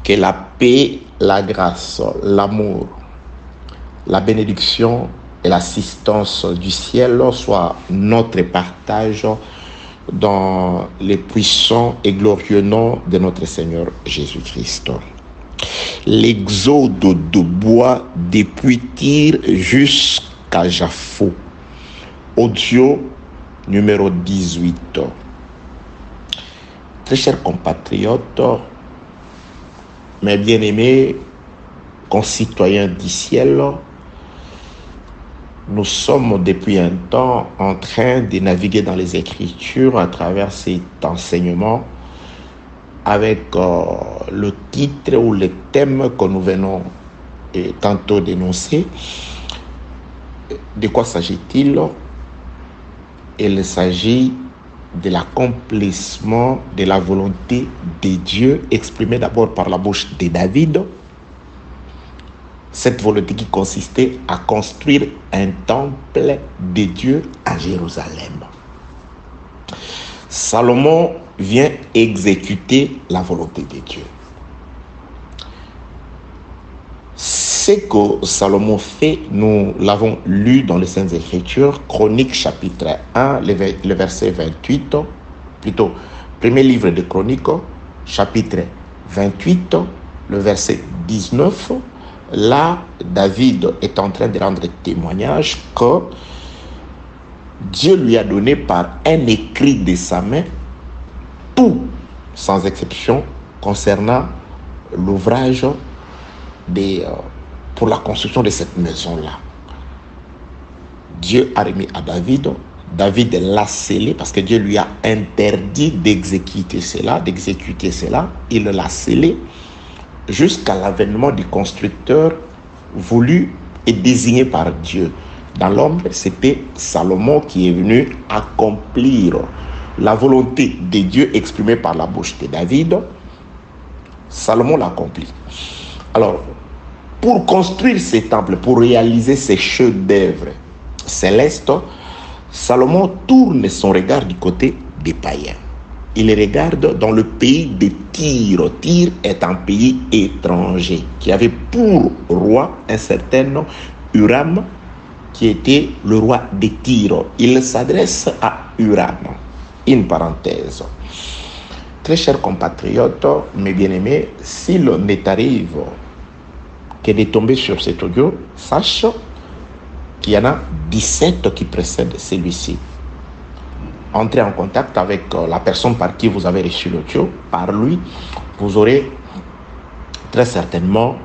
Que la paix, la grâce, l'amour, la bénédiction et l'assistance du ciel soient notre partage dans les puissants et glorieux noms de notre Seigneur Jésus-Christ. L'exode de bois depuis Tyr jusqu'à Jaffo. Audio numéro 18. Très chers compatriotes, mes bien-aimés concitoyens du ciel, nous sommes depuis un temps en train de naviguer dans les Écritures à travers cet enseignement avec le titre ou le thème que nous venons tantôt d'énoncer. De quoi s'agit-il? Il s'agit de l'accomplissement de la volonté de Dieu exprimée d'abord par la bouche de David. Cette volonté qui consistait à construire un temple de Dieu à Jérusalem. Salomon vient exécuter la volonté de Dieu. Ce que Salomon fait, nous l'avons lu dans les Saintes Écritures, Chroniques chapitre 1, le verset 28, plutôt, premier livre de Chroniques, chapitre 28, le verset 19. Là, David est en train de rendre témoignage que Dieu lui a donné par un écrit de sa main tout, sans exception, concernant l'ouvrage pour la construction de cette maison-là. Dieu a remis à David. David l'a scellé parce que Dieu lui a interdit d'exécuter cela. Il l'a scellé jusqu'à l'avènement du constructeur voulu et désigné par Dieu. Dans l'homme, c'était Salomon qui est venu accomplir la volonté de Dieu exprimée par la bouche de David. Salomon l'accomplit. Alors, pour construire ces temples, pour réaliser ces chefs-d'œuvre célestes, Salomon tourne son regard du côté des païens. Il regarde dans le pays de Tyr. Tyr est un pays étranger qui avait pour roi un certain Huram, qui était le roi de Tyr. Il s'adresse à Huram. Une parenthèse. Très chers compatriotes, mes bien-aimés, s'il m'arrive que de tomber sur cet audio, sache qu'il y en a 17 qui précèdent celui-ci. Entrez en contact avec la personne par qui vous avez reçu l'audio. Par lui, vous aurez très certainement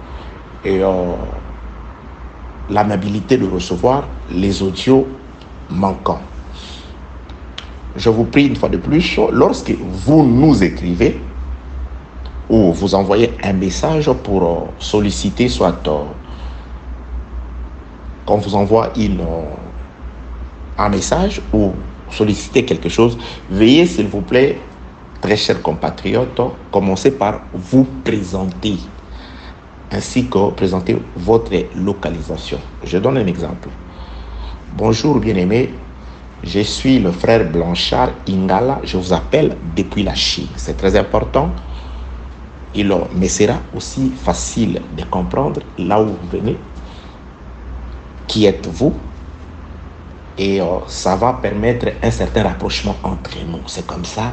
l'amabilité de recevoir les audios manquants. Je vous prie une fois de plus, lorsque vous nous écrivez ou vous envoyez un message pour solliciter, soit qu'on vous envoie un message ou solliciter quelque chose, veuillez s'il vous plaît, très chers compatriotes, commencer par vous présenter, ainsi que présenter votre localisation. Je donne un exemple. Bonjour bien-aimés, je suis le frère Blanchard Ingala, je vous appelle depuis la Chine. C'est très important. Il me sera aussi facile de comprendre là où vous venez, qui êtes-vous, et ça va permettre un certain rapprochement entre nous. C'est comme ça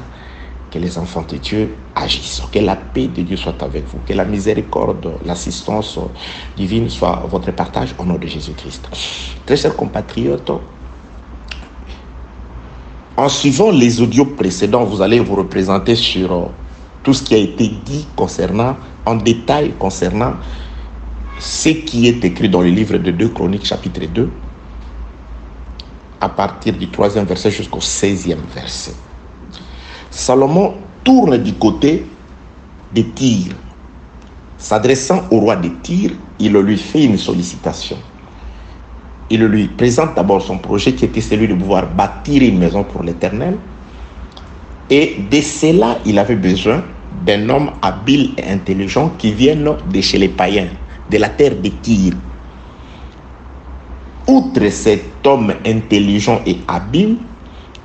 que les enfants de Dieu agissent. Que la paix de Dieu soit avec vous, que la miséricorde, l'assistance divine soit votre partage au nom de Jésus-Christ. Très chers compatriotes, en suivant les audios précédents, vous allez vous représenter sur tout ce qui a été dit en détail concernant ce qui est écrit dans le livre de 2 Chroniques, chapitre 2, à partir du 3e verset jusqu'au 16e verset. Salomon tourne du côté de Tyr. S'adressant au roi de Tyr, il lui fait une sollicitation. Il lui présente d'abord son projet qui était celui de pouvoir bâtir une maison pour l'Éternel. Et de cela, il avait besoin d'un homme habile et intelligent qui vienne de chez les païens, de la terre de Tyr. Outre cet homme intelligent et habile,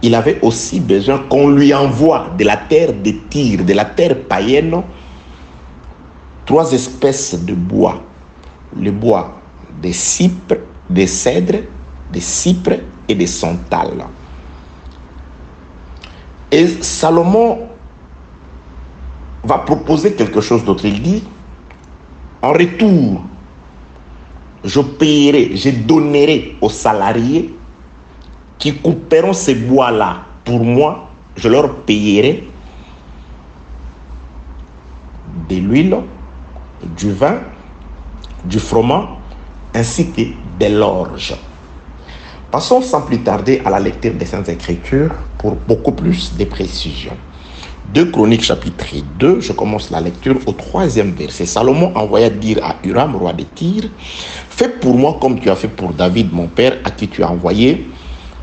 il avait aussi besoin qu'on lui envoie de la terre de Tyr, de la terre païenne, 3 espèces de bois. Le bois des cypres, des cèdres, des cypres et des santales. Et Salomon va proposer quelque chose d'autre. Il dit, en retour, je donnerai aux salariés qui couperont ces bois-là pour moi, je leur payerai de l'huile, du vin, du froment, ainsi que de l'orge. Passons sans plus tarder à la lecture des Saintes Écritures pour beaucoup plus de précisions. 2 Chroniques chapitre 2, je commence la lecture au 3e verset. Salomon envoya dire à Huram, roi de Tyr, « Fais pour moi comme tu as fait pour David, mon père, à qui tu as envoyé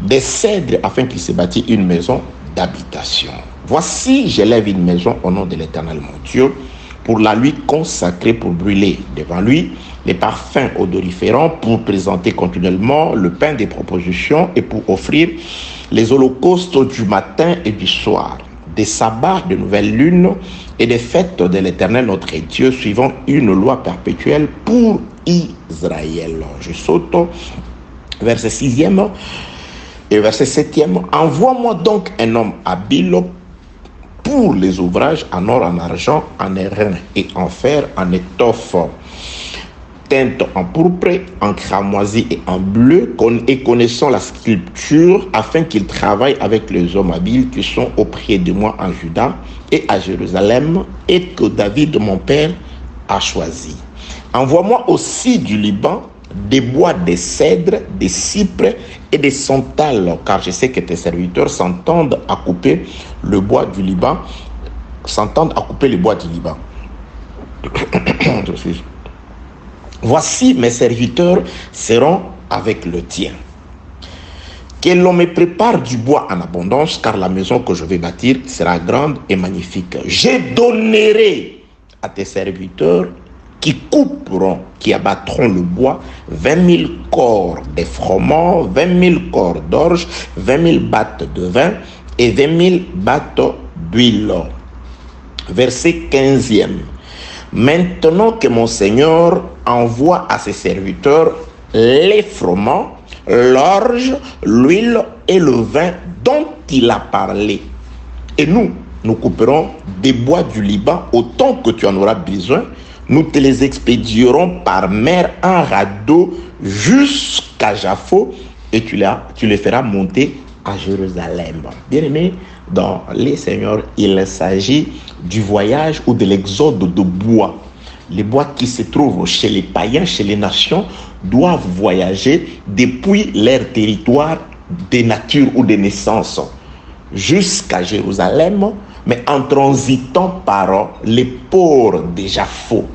des cèdres afin qu'il se bâtisse une maison d'habitation. Voici, j'élève une maison au nom de l'Éternel mon Dieu, pour la lui consacrer, pour brûler devant lui les parfums odoriférants, pour présenter continuellement le pain des propositions et pour offrir les holocaustes du matin et du soir, des sabbats de nouvelle lune et des fêtes de l'Éternel notre Dieu, suivant une loi perpétuelle pour Israël. » Je saute verset 6e et verset 7e. « Envoie-moi donc un homme habile pour les ouvrages en or, en argent, en airain et en fer, en étoffe, teinte en pourpre, en cramoisi et en bleu, et connaissant la sculpture, afin qu'il travaille avec les hommes habiles qui sont auprès de moi en Juda et à Jérusalem, et que David, mon père, a choisi. Envoie-moi aussi du Liban des bois, des cèdres, des cypres et des santales, car je sais que tes serviteurs s'entendent à couper le bois du Liban, Voici mes serviteurs seront avec le tien. Que l'on me prépare du bois en abondance, car la maison que je vais bâtir sera grande et magnifique. Je donnerai à tes serviteurs qui couperont, qui abattront le bois, 20 000 corps de froment, 20 000 corps d'orge, 20 000 battes de vin et 20 000 battes d'huile. Verset 15e. Maintenant que mon Seigneur envoie à ses serviteurs les froment, l'orge, l'huile et le vin dont il a parlé. Et nous couperons des bois du Liban autant que tu en auras besoin. Nous te les expédierons par mer en radeau jusqu'à Jaffo et tu les feras monter à Jérusalem. Bien-aimés, dans les Seigneurs, il s'agit du voyage ou de l'exode de bois. Les bois qui se trouvent chez les païens, chez les nations, doivent voyager depuis leur territoire de nature ou de naissance jusqu'à Jérusalem, mais en transitant par les ports de Jaffo.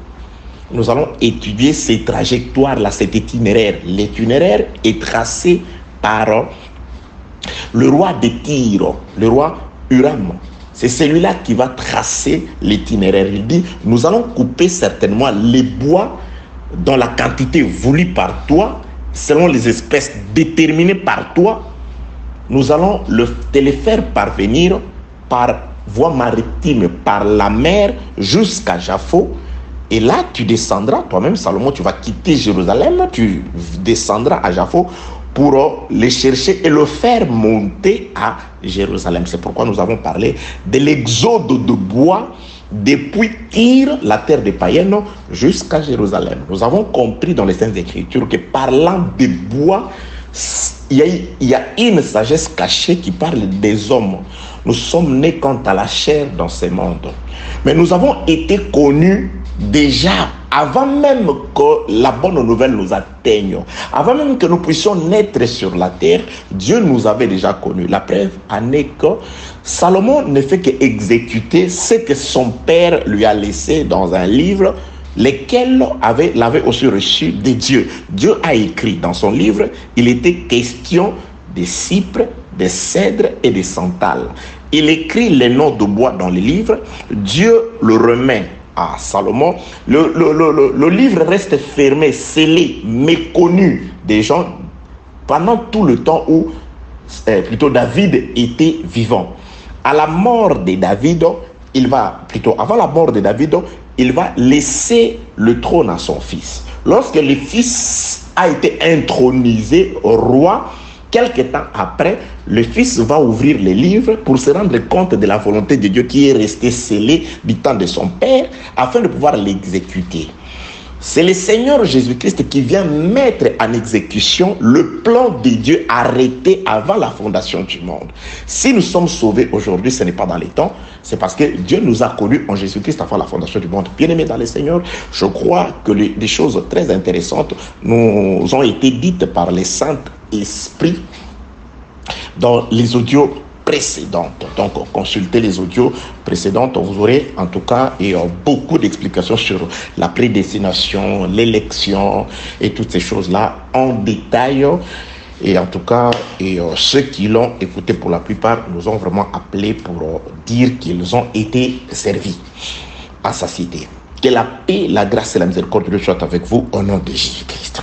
Nous allons étudier ces trajectoires-là, cet itinéraire. L'itinéraire est tracé par le roi de Tyr, le roi Huram. C'est celui-là qui va tracer l'itinéraire. Il dit, nous allons couper certainement les bois dans la quantité voulue par toi, selon les espèces déterminées par toi. Nous allons te les faire parvenir par voie maritime, par la mer jusqu'à Jaffo. Et là, tu descendras, toi-même, Salomon, tu vas quitter Jérusalem, tu descendras à Jaffo pour les chercher et le faire monter à Jérusalem. C'est pourquoi nous avons parlé de l'exode de bois depuis Tyr, la terre des païens, jusqu'à Jérusalem. Nous avons compris dans les Saintes Écritures que parlant de bois, il y a une sagesse cachée qui parle des hommes. Nous sommes nés quant à la chair dans ce monde. Mais nous avons été connus déjà avant même que la bonne nouvelle nous atteigne, avant même que nous puissions naître sur la terre, Dieu nous avait déjà connus. La preuve en est que Salomon ne fait qu'exécuter ce que son père lui a laissé dans un livre, lesquels l'avaient aussi reçu de Dieu. Dieu a écrit dans son livre, il était question des cypres, des cèdres et des santales. Il écrit les noms de bois dans les livres, Dieu le remet à Salomon. Le livre reste fermé, scellé, méconnu des gens pendant tout le temps où David était vivant. À la mort de David, avant la mort de David, il va laisser le trône à son fils. Lorsque le fils a été intronisé roi, quelque temps après, le fils va ouvrir les livres pour se rendre compte de la volonté de Dieu qui est restée scellée du temps de son père afin de pouvoir l'exécuter. C'est le Seigneur Jésus-Christ qui vient mettre en exécution le plan de Dieu arrêté avant la fondation du monde. Si nous sommes sauvés aujourd'hui, ce n'est pas dans les temps, c'est parce que Dieu nous a connus en Jésus-Christ avant la fondation du monde. Bien-aimés dans le Seigneur, je crois que des choses très intéressantes nous ont été dites par les Saint-Esprit dans les audios précédentes. Donc, consultez les audios précédentes, vous aurez en tout cas beaucoup d'explications sur la prédestination, l'élection et toutes ces choses-là en détail. Et en tout cas, ceux qui l'ont écouté pour la plupart nous ont vraiment appelés pour dire qu'ils ont été servis à satiété. Que la paix, la grâce et la miséricorde de Dieu soient avec vous au nom de Jésus-Christ.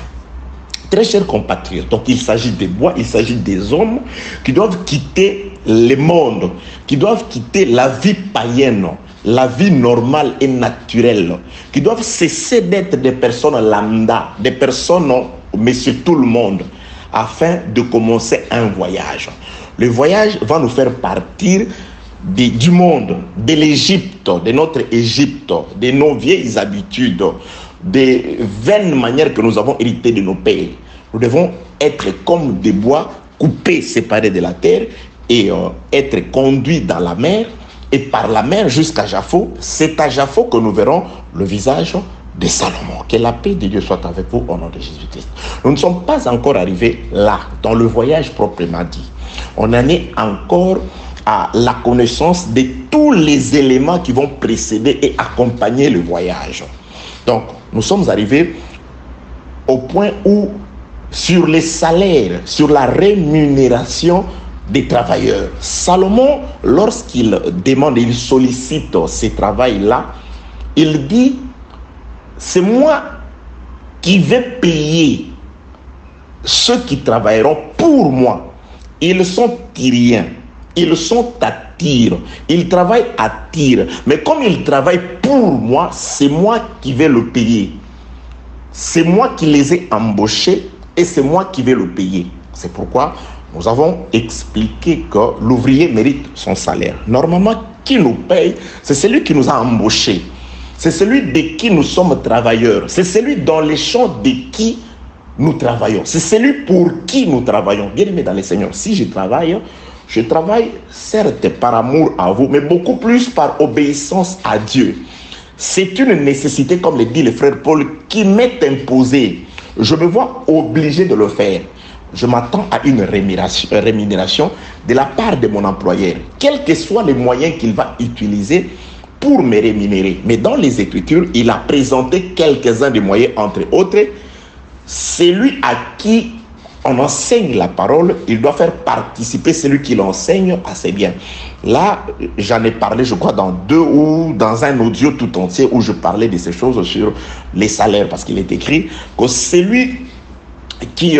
Très chers compatriotes, donc il s'agit des bois, il s'agit des hommes qui doivent quitter le monde, qui doivent quitter la vie païenne, la vie normale et naturelle, qui doivent cesser d'être des personnes lambda, des personnes, monsieur tout le monde, afin de commencer un voyage. Le voyage va nous faire partir du monde, de l'Égypte, de notre Égypte, de nos vieilles habitudes, des vaines manières que nous avons héritées de nos pères. Nous devons être comme des bois coupés, séparés de la terre et être conduits dans la mer et par la mer jusqu'à Japhos. C'est à Japhos que nous verrons le visage de Salomon. Que la paix de Dieu soit avec vous au nom de Jésus-Christ. Nous ne sommes pas encore arrivés là, dans le voyage proprement dit. On en est encore à la connaissance de tous les éléments qui vont précéder et accompagner le voyage. Donc, nous sommes arrivés au point où, sur les salaires, sur la rémunération des travailleurs, Salomon, lorsqu'il demande, il sollicite ces travails-là, il dit, c'est moi qui vais payer ceux qui travailleront pour moi. Ils sont Tyriens, ils sont à Tyr, ils travaillent à Tyr, mais comme ils travaillent pour moi, c'est moi qui vais le payer. C'est moi qui les ai embauchés et c'est moi qui vais le payer. C'est pourquoi nous avons expliqué que l'ouvrier mérite son salaire. Normalement, qui nous paye, c'est celui qui nous a embauchés. C'est celui de qui nous sommes travailleurs. C'est celui dans les champs de qui nous travaillons. C'est celui pour qui nous travaillons. Bien aimé dans le Seigneur, si je travaille certes par amour à vous, mais beaucoup plus par obéissance à Dieu. C'est une nécessité, comme le dit le frère Paul, qui m'est imposée. Je me vois obligé de le faire. Je m'attends à une rémunération de la part de mon employeur, quels que soient les moyens qu'il va utiliser pour me rémunérer. Mais dans les Écritures, il a présenté quelques-uns des moyens, entre autres, celui à qui on enseigne la parole, il doit faire participer celui qui l'enseigne à ses biens. Là, j'en ai parlé, je crois, dans deux ou dans un audio tout entier où je parlais de ces choses sur les salaires, parce qu'il est écrit que celui qui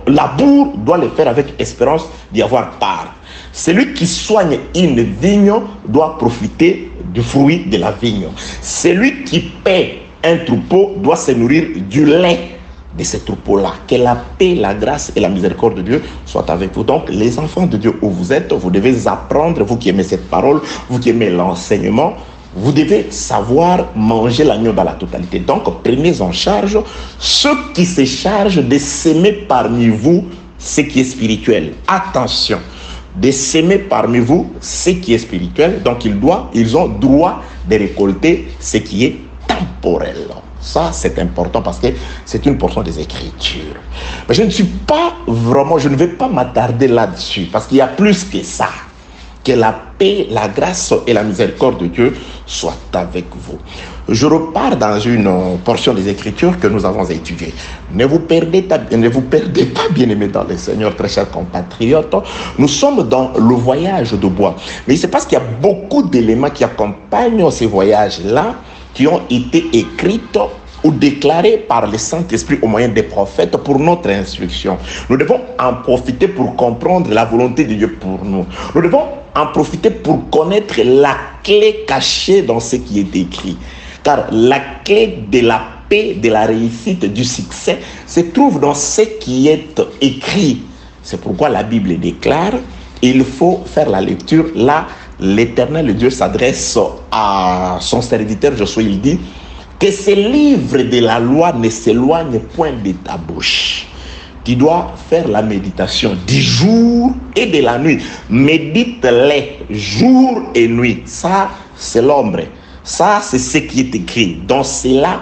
laboure doit le faire avec espérance d'y avoir part. Celui qui soigne une vigne doit profiter du fruit de la vigne. Celui qui paie un troupeau doit se nourrir du lait de ce troupeau-là. Que la paix, la grâce et la miséricorde de Dieu soient avec vous. Donc, les enfants de Dieu où vous êtes, vous devez apprendre, vous qui aimez cette parole, vous qui aimez l'enseignement, vous devez savoir manger l'agneau dans la totalité. Donc, prenez en charge ceux qui se chargent de s'aimer parmi vous ce qui est spirituel. Attention, de s'aimer parmi vous ce qui est spirituel. Donc, ils ont droit de récolter ce qui est temporel. Ça, c'est important parce que c'est une portion des Écritures. Mais je ne vais pas m'attarder là-dessus parce qu'il y a plus que ça. Que la paix, la grâce et la miséricorde de Dieu soient avec vous. Je repars dans une portion des Écritures que nous avons étudiée. Ne vous perdez pas, bien-aimés dans le Seigneur, très chers compatriotes. Nous sommes dans le voyage de bois. Mais il se passe qu'il y a beaucoup d'éléments qui accompagnent ces voyages-là, qui ont été écrites ou déclarées par le Saint-Esprit au moyen des prophètes pour notre instruction. Nous devons en profiter pour comprendre la volonté de Dieu pour nous. Nous devons en profiter pour connaître la clé cachée dans ce qui est écrit. Car la clé de la paix, de la réussite, du succès se trouve dans ce qui est écrit. C'est pourquoi la Bible déclare, il faut faire la lecture. Là, l'Éternel Dieu s'adresse à son serviteur Josué, il dit que ces livres de la loi ne s'éloignent point de ta bouche. Tu dois faire la méditation du jour et de la nuit. Médite-les jour et nuit. Ça, c'est l'ombre. Ça, c'est ce qui est écrit. Dans cela,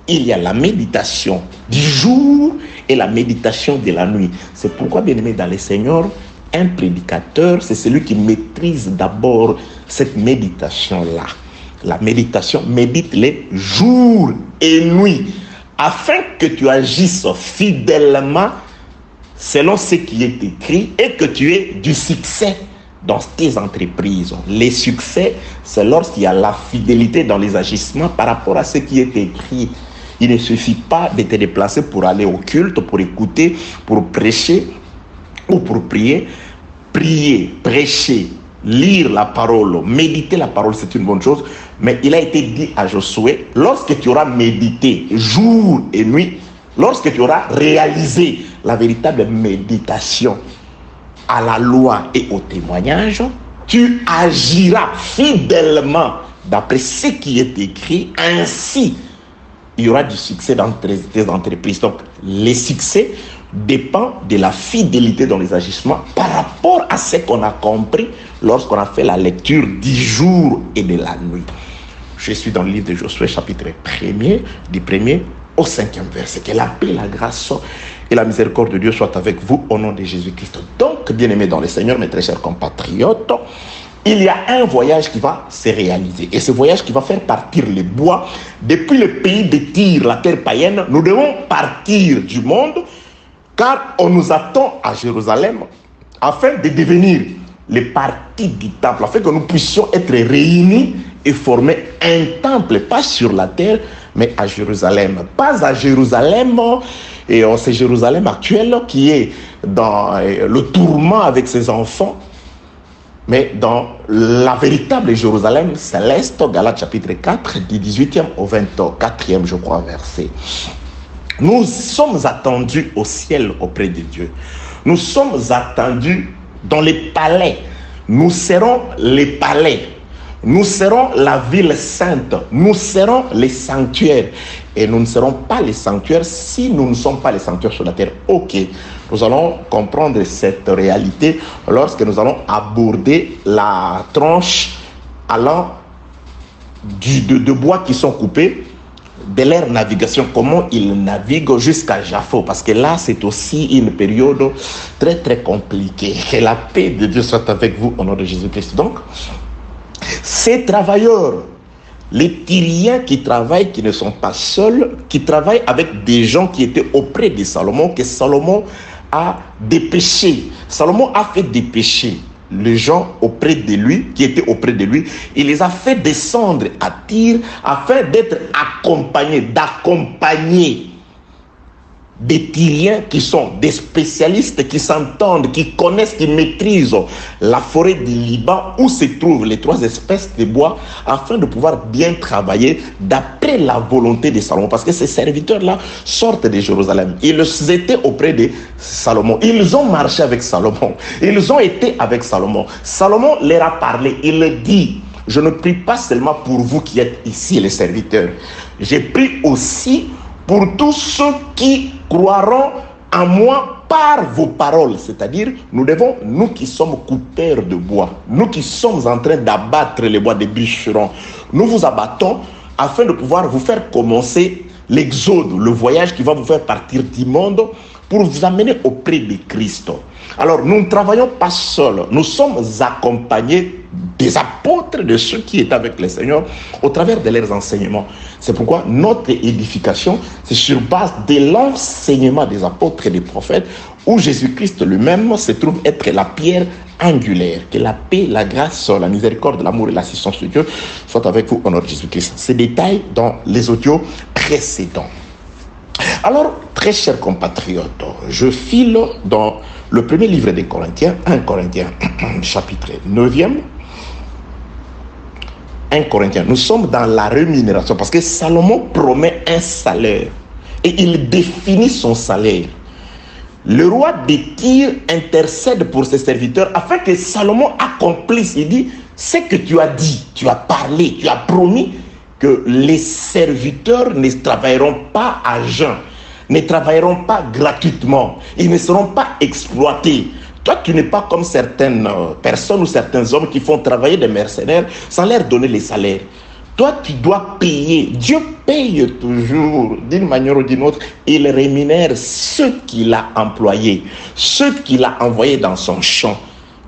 il y a la méditation du jour et la méditation de la nuit. C'est pourquoi, bien-aimé dans le Seigneur, un prédicateur, c'est celui qui maîtrise d'abord cette méditation-là. La méditation, médite-les jour et nuit, afin que tu agisses fidèlement selon ce qui est écrit et que tu aies du succès dans tes entreprises. Les succès, c'est lorsqu'il y a la fidélité dans les agissements par rapport à ce qui est écrit. Il ne suffit pas de te déplacer pour aller au culte, pour écouter, pour prêcher ou pour prier. Prier, prêcher, lire la parole, méditer la parole, c'est une bonne chose. Mais il a été dit à Josué, lorsque tu auras médité jour et nuit, lorsque tu auras réalisé la véritable méditation à la loi et au témoignage, tu agiras fidèlement d'après ce qui est écrit. Ainsi, il y aura du succès dans tes entreprises. Donc, les succès dépendent de la fidélité dans les agissements par rapport à ce qu'on a compris lorsqu'on a fait la lecture du jour et de la nuit. Je suis dans le livre de Josué, chapitre 1er, du 1er au 5e verset. Que la paix, la grâce et la miséricorde de Dieu soient avec vous au nom de Jésus-Christ. Donc, bien-aimés dans le Seigneur, mes très chers compatriotes, il y a un voyage qui va se réaliser. Et ce voyage qui va faire partir les bois depuis le pays de Tyr, la terre païenne. Nous devons partir du monde car on nous attend à Jérusalem afin de devenir les parties du temple, afin que nous puissions être réunis et former un temple, pas sur la terre, mais à Jérusalem. Pas à Jérusalem, et c'est Jérusalem actuel qui est dans le tourment avec ses enfants, mais dans la véritable Jérusalem céleste, Galates chapitre 4, du 18e au 24e, je crois, verset. Nous sommes attendus au ciel auprès de Dieu. Nous sommes attendus dans les palais. Nous serons les palais. Nous serons la ville sainte. Nous serons les sanctuaires. Et nous ne serons pas les sanctuaires si nous ne sommes pas les sanctuaires sur la terre. Ok, nous allons comprendre cette réalité lorsque nous allons aborder la tranche allant de bois qui sont coupés, de leur navigation, comment ils naviguent jusqu'à Jaffo, parce que là c'est aussi une période très très compliquée. Que la paix de Dieu soit avec vous au nom de Jésus-Christ. Donc, ces travailleurs, les Tyriens qui travaillent, qui ne sont pas seuls, qui travaillent avec des gens qui étaient auprès de Salomon, que Salomon a dépêché. Salomon a fait dépêcher les gens auprès de lui, qui étaient auprès de lui, il les a fait descendre à Tyr afin d'être accompagnés, d'accompagner des Tyriens qui sont des spécialistes, qui s'entendent, qui connaissent, qui maîtrisent la forêt du Liban où se trouvent les trois espèces de bois afin de pouvoir bien travailler d'après la volonté de Salomon. Parce que ces serviteurs-là sortent de Jérusalem. Ils étaient auprès de Salomon. Ils ont marché avec Salomon. Ils ont été avec Salomon. Salomon leur a parlé. Il dit, je ne prie pas seulement pour vous qui êtes ici, les serviteurs. J'ai prié aussi pour tous ceux qui croiront en moi par vos paroles. C'est-à-dire, nous devons, nous qui sommes coupeurs de bois, nous qui sommes en train d'abattre les bois des bûcherons, nous vous abattons afin de pouvoir vous faire commencer l'exode, le voyage qui va vous faire partir du monde pour vous amener auprès de Christ. Alors, nous ne travaillons pas seuls, nous sommes accompagnés des apôtres, de ceux qui étaient avec le Seigneur, au travers de leurs enseignements. C'est pourquoi notre édification, c'est sur base de l'enseignement des apôtres et des prophètes, où Jésus-Christ lui-même se trouve être la pierre angulaire. Que la paix, la grâce, la miséricorde, l'amour et l'assistance de Dieu soient avec vous au nom de Jésus-Christ. Ces détails dans les audios précédents. Alors, très chers compatriotes, je file dans le premier livre des Corinthiens, 1 Corinthiens, chapitre 9e, 1 Corinthiens, nous sommes dans la rémunération parce que Salomon promet un salaire et il définit son salaire. Le roi de Tyr intercède pour ses serviteurs afin que Salomon accomplisse. Il dit, ce que tu as dit, tu as parlé, tu as promis que les serviteurs ne travailleront pas à jeun, ne travailleront pas gratuitement, ils ne seront pas exploités. Toi, tu n'es pas comme certaines personnes ou certains hommes qui font travailler des mercenaires sans leur donner les salaires. Toi, tu dois payer. Dieu paye toujours d'une manière ou d'une autre. Il rémunère ceux qu'il a employés, ceux qu'il a envoyés dans son champ.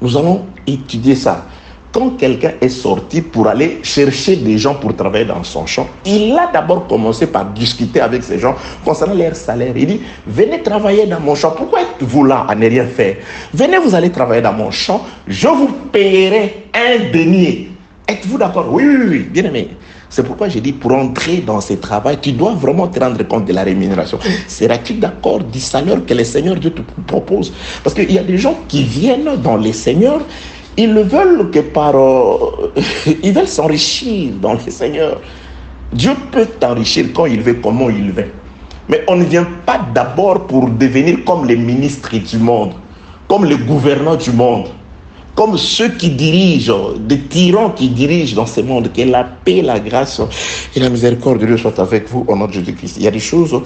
Nous allons étudier ça. Quand quelqu'un est sorti pour aller chercher des gens pour travailler dans son champ, il a d'abord commencé par discuter avec ces gens concernant leur salaire. Il dit, venez travailler dans mon champ. Pourquoi êtes-vous là à ne rien faire? Venez, vous allez travailler dans mon champ. Je vous paierai un denier. Êtes-vous d'accord? Oui, oui, oui, bien aimé. C'est pourquoi j'ai dit, pour entrer dans ce travail, tu dois vraiment te rendre compte de la rémunération. Seras-tu d'accord du salaire que le Seigneur Dieu te propose? Parce qu'il y a des gens qui viennent dans les seigneurs, ils ne veulent que par... ils veulent s'enrichir dans le Seigneur. Dieu peut t'enrichir quand il veut, comment il veut. Mais on ne vient pas d'abord pour devenir comme les ministres du monde, comme les gouvernants du monde, comme ceux qui dirigent, des tyrans qui dirigent dans ce monde. Que la paix, la grâce et la miséricorde de Dieu soient avec vous au nom de Jésus-Christ. Il y a des choses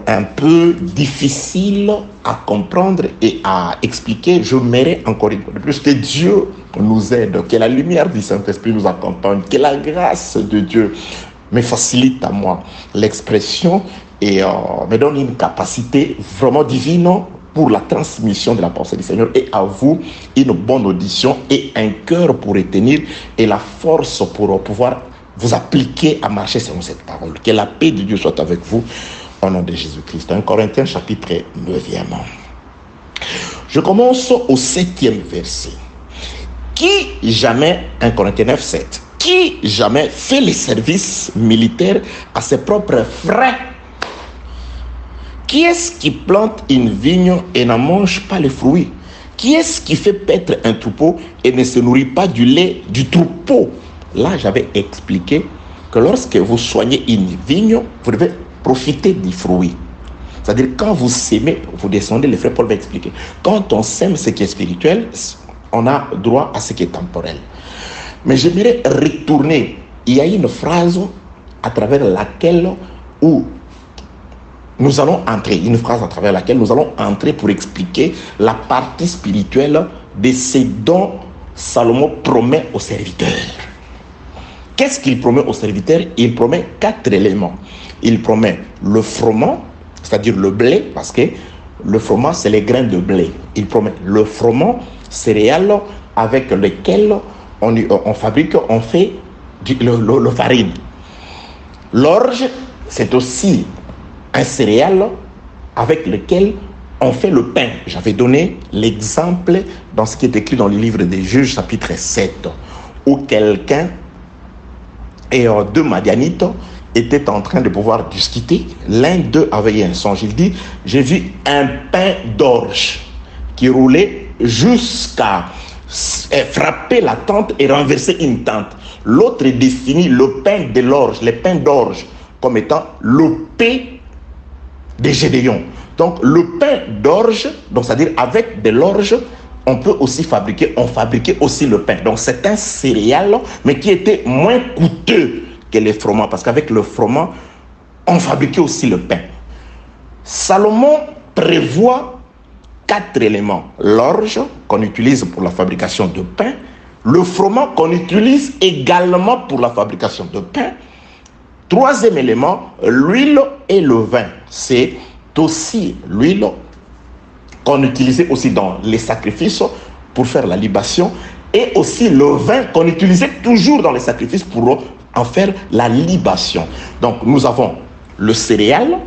un peu difficiles à comprendre et à expliquer. Je mérite encore une fois de plus que Dieu nous aide, que la lumière du Saint-Esprit nous accompagne, que la grâce de Dieu me facilite à moi l'expression et me donne une capacité vraiment divine pour la transmission de la pensée du Seigneur, et à vous une bonne audition et un cœur pour retenir et la force pour pouvoir vous appliquer à marcher selon cette parole. Que la paix de Dieu soit avec vous au nom de Jésus-Christ. 1 Corinthiens chapitre 9. Je commence au 7e verset. Qui jamais, 1 Corinthiens 9, 7, qui jamais fait le service militaire à ses propres frais? Qui est-ce qui plante une vigne et n'en mange pas les fruits? Qui est-ce qui fait paître un troupeau et ne se nourrit pas du lait du troupeau? Là, j'avais expliqué que lorsque vous soignez une vigne, vous devez profiter du fruit. C'est-à-dire, quand vous sémez, vous descendez, les frères Paul va expliquer. Quand on sème ce qui est spirituel, on a droit à ce qui est temporel. Mais j'aimerais retourner. Il y a une phrase à travers laquelle nous allons entrer, une phrase à travers laquelle nous allons entrer pour expliquer la partie spirituelle de ce dont Salomon promet aux serviteurs. Qu'est-ce qu'il promet aux serviteurs? Il promet 4 éléments. Il promet le froment, c'est-à-dire le blé, parce que le froment, c'est les grains de blé. Il promet le froment, céréales avec lequel on fabrique, on fait le farine. L'orge, c'est aussi un céréale avec lequel on fait le pain. J'avais donné l'exemple dans ce qui est écrit dans le livre des Juges, chapitre 7, où quelqu'un et 2 Madianites étaient en train de pouvoir discuter. L'un d'eux avait un songe. Il dit, j'ai vu un pain d'orge qui roulait jusqu'à frapper la tente et renverser une tente. L'autre définit le pain de l'orge, les pains d'orge, comme étant le pain de Gédéon. Donc le pain d'orge, donc c'est-à-dire avec de l'orge, on peut aussi fabriquer, on fabriquait aussi le pain. Donc c'est un céréal, mais qui était moins coûteux que les froment, parce qu'avec le froment, on fabriquait aussi le pain. Salomon prévoit 4 éléments. L'orge qu'on utilise pour la fabrication de pain, le froment qu'on utilise également pour la fabrication de pain. 3e élément, l'huile et le vin. C'est aussi l'huile qu'on utilisait aussi dans les sacrifices pour faire la libation, et aussi le vin qu'on utilisait toujours dans les sacrifices pour en faire la libation. Donc nous avons le céréal,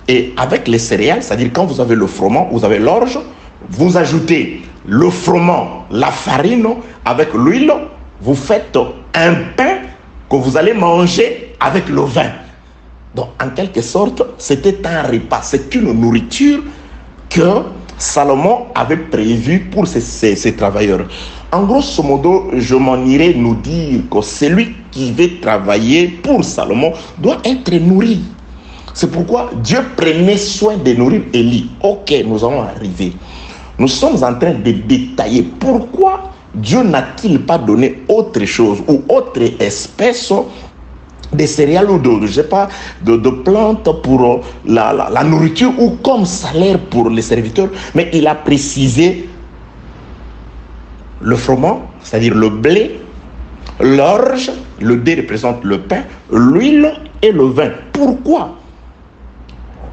et avec les céréales, c'est-à-dire quand vous avez le froment, vous avez l'orge, vous ajoutez le froment, la farine, avec l'huile, vous faites un pain que vous allez manger avec le vin. Donc en quelque sorte, c'était un repas, c'est une nourriture que Salomon avait prévu pour ces travailleurs. En grosso modo, je m'en irais nous dire que celui qui veut travailler pour Salomon doit être nourri. C'est pourquoi Dieu prenait soin de nourrir Élie. Ok, nous allons arriver. Nous sommes en train de détailler pourquoi Dieu n'a-t-il pas donné autre chose ou autre espèce de céréales ou de, je sais pas, de plantes pour la nourriture ou comme salaire pour les serviteurs, mais il a précisé le froment, c'est-à-dire le blé, l'orge, le dé représente le pain, l'huile et le vin. Pourquoi?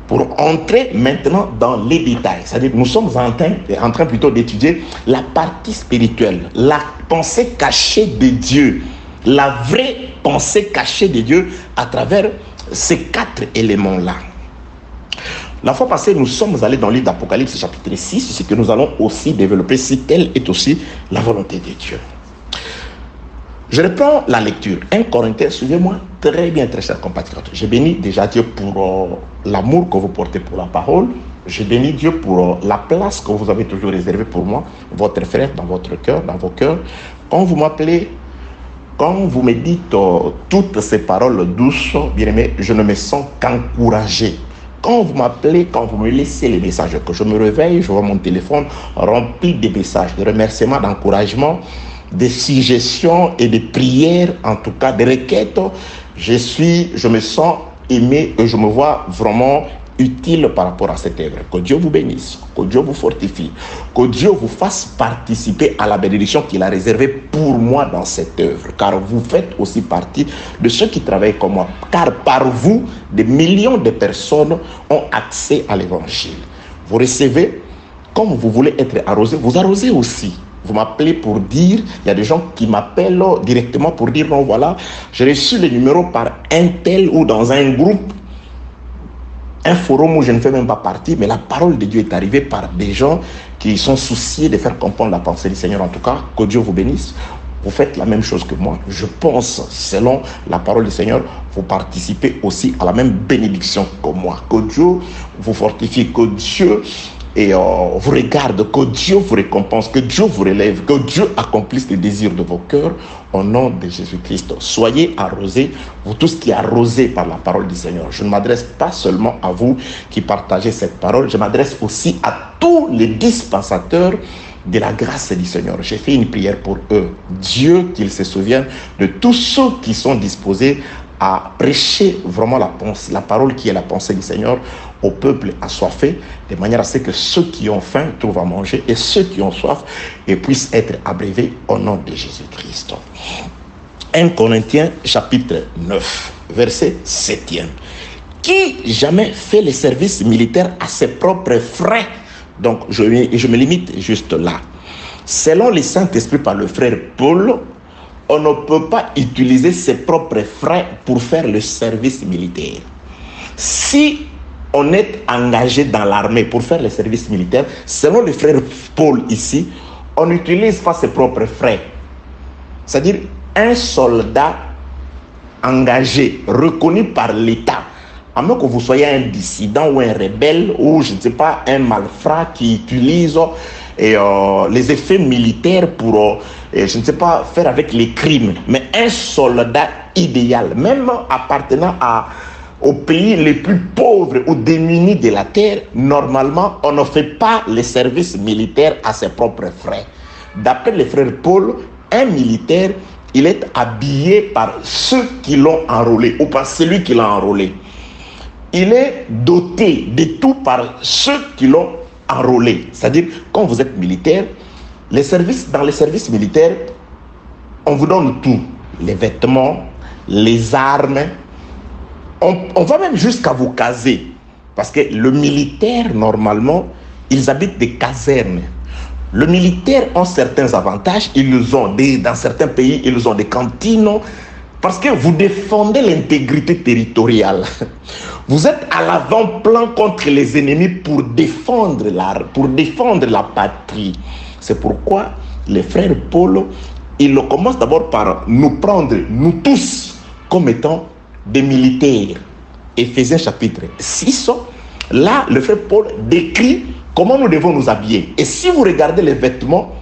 Pour entrer maintenant dans les détails, c'est-à-dire nous sommes en train plutôt d'étudier la partie spirituelle, la pensée cachée de Dieu, la vraie pensée cachée de Dieu à travers ces 4 éléments-là. La fois passée, nous sommes allés dans le livre d'Apocalypse chapitre 6, ce que nous allons aussi développer si telle est aussi la volonté de Dieu. Je reprends la lecture. 1 Corinthiens, suivez-moi très bien, très chers compatriotes. Je bénis déjà Dieu pour l'amour que vous portez pour la parole. Je bénis Dieu pour la place que vous avez toujours réservée pour moi, votre frère, dans votre cœur, dans vos cœurs. Quand vous m'appelez, quand vous me dites toutes ces paroles douces, bien aimé, je ne me sens qu'encouragé. Quand vous m'appelez, quand vous me laissez les messages, que je me réveille, je vois mon téléphone rempli de messages, de remerciements, d'encouragements, de suggestions et de prières, en tout cas de requêtes, je me sens aimé et je me vois vraiment utile par rapport à cette œuvre. Que Dieu vous bénisse, que Dieu vous fortifie, que Dieu vous fasse participer à la bénédiction qu'il a réservée pour moi dans cette œuvre, car vous faites aussi partie de ceux qui travaillent comme moi, car par vous, des millions de personnes ont accès à l'évangile. Vous recevez, comme vous voulez être arrosé, vous arrosez aussi. Vous m'appelez pour dire, il y a des gens qui m'appellent directement pour dire, non, voilà, j'ai reçu le numéro par un tel ou dans un groupe, un forum où je ne fais même pas partie, mais la parole de Dieu est arrivée par des gens qui sont souciés de faire comprendre la pensée du Seigneur. En tout cas, que Dieu vous bénisse. Vous faites la même chose que moi. Je pense, selon la parole du Seigneur, vous participez aussi à la même bénédiction que moi. Que Dieu vous fortifie, que Dieu vous regarde, que Dieu vous récompense, que Dieu vous relève, que Dieu accomplisse les désirs de vos cœurs au nom de Jésus-Christ. Soyez arrosés, vous tous qui arrosés par la parole du Seigneur. Je ne m'adresse pas seulement à vous qui partagez cette parole, je m'adresse aussi à tous les dispensateurs de la grâce du Seigneur. J'ai fait une prière pour eux. Dieu, qu'il se souvienne de tous ceux qui sont disposés à prêcher vraiment la parole qui est la pensée du Seigneur au peuple assoiffé, de manière à ce que ceux qui ont faim trouvent à manger et ceux qui ont soif et puissent être abreuvés au nom de Jésus-Christ. 1 Corinthiens chapitre 9, verset 7e. Qui jamais fait le service militaire à ses propres frais? Donc je me limite juste là. Selon le Saint-Esprit par le frère Paul, on ne peut pas utiliser ses propres frais pour faire le service militaire. Si on est engagé dans l'armée pour faire le service militaire, selon le frère Paul ici, on n'utilise pas ses propres frais. C'est-à-dire un soldat engagé, reconnu par l'État, à moins que vous soyez un dissident ou un rebelle ou je ne sais pas, un malfrat qui utilise les effets militaires pour, je ne sais pas, faire avec les crimes. Mais un soldat idéal, même appartenant aux pays les plus pauvres ou démunis de la terre, normalement, on ne fait pas les services militaires à ses propres frais. D'après le frère Paul, un militaire, il est habillé par ceux qui l'ont enrôlé ou par celui qui l'a enrôlé. Il est doté de tout par ceux qui l'ont enrôlé. C'est-à-dire, quand vous êtes militaire, dans les services militaires, on vous donne tout. Les vêtements, les armes. On va même jusqu'à vous caser. Parce que le militaire, normalement, ils habitent des casernes. Le militaire a certains avantages. Dans certains pays, ils ont des cantines. Parce que vous défendez l'intégrité territoriale. Vous êtes à l'avant-plan contre les ennemis pour défendre la patrie. C'est pourquoi les frères Paul, ils commencent d'abord par nous prendre, nous tous, comme étant des militaires. Éphésiens chapitre 6, là, le frère Paul décrit comment nous devons nous habiller. Et si vous regardez les vêtements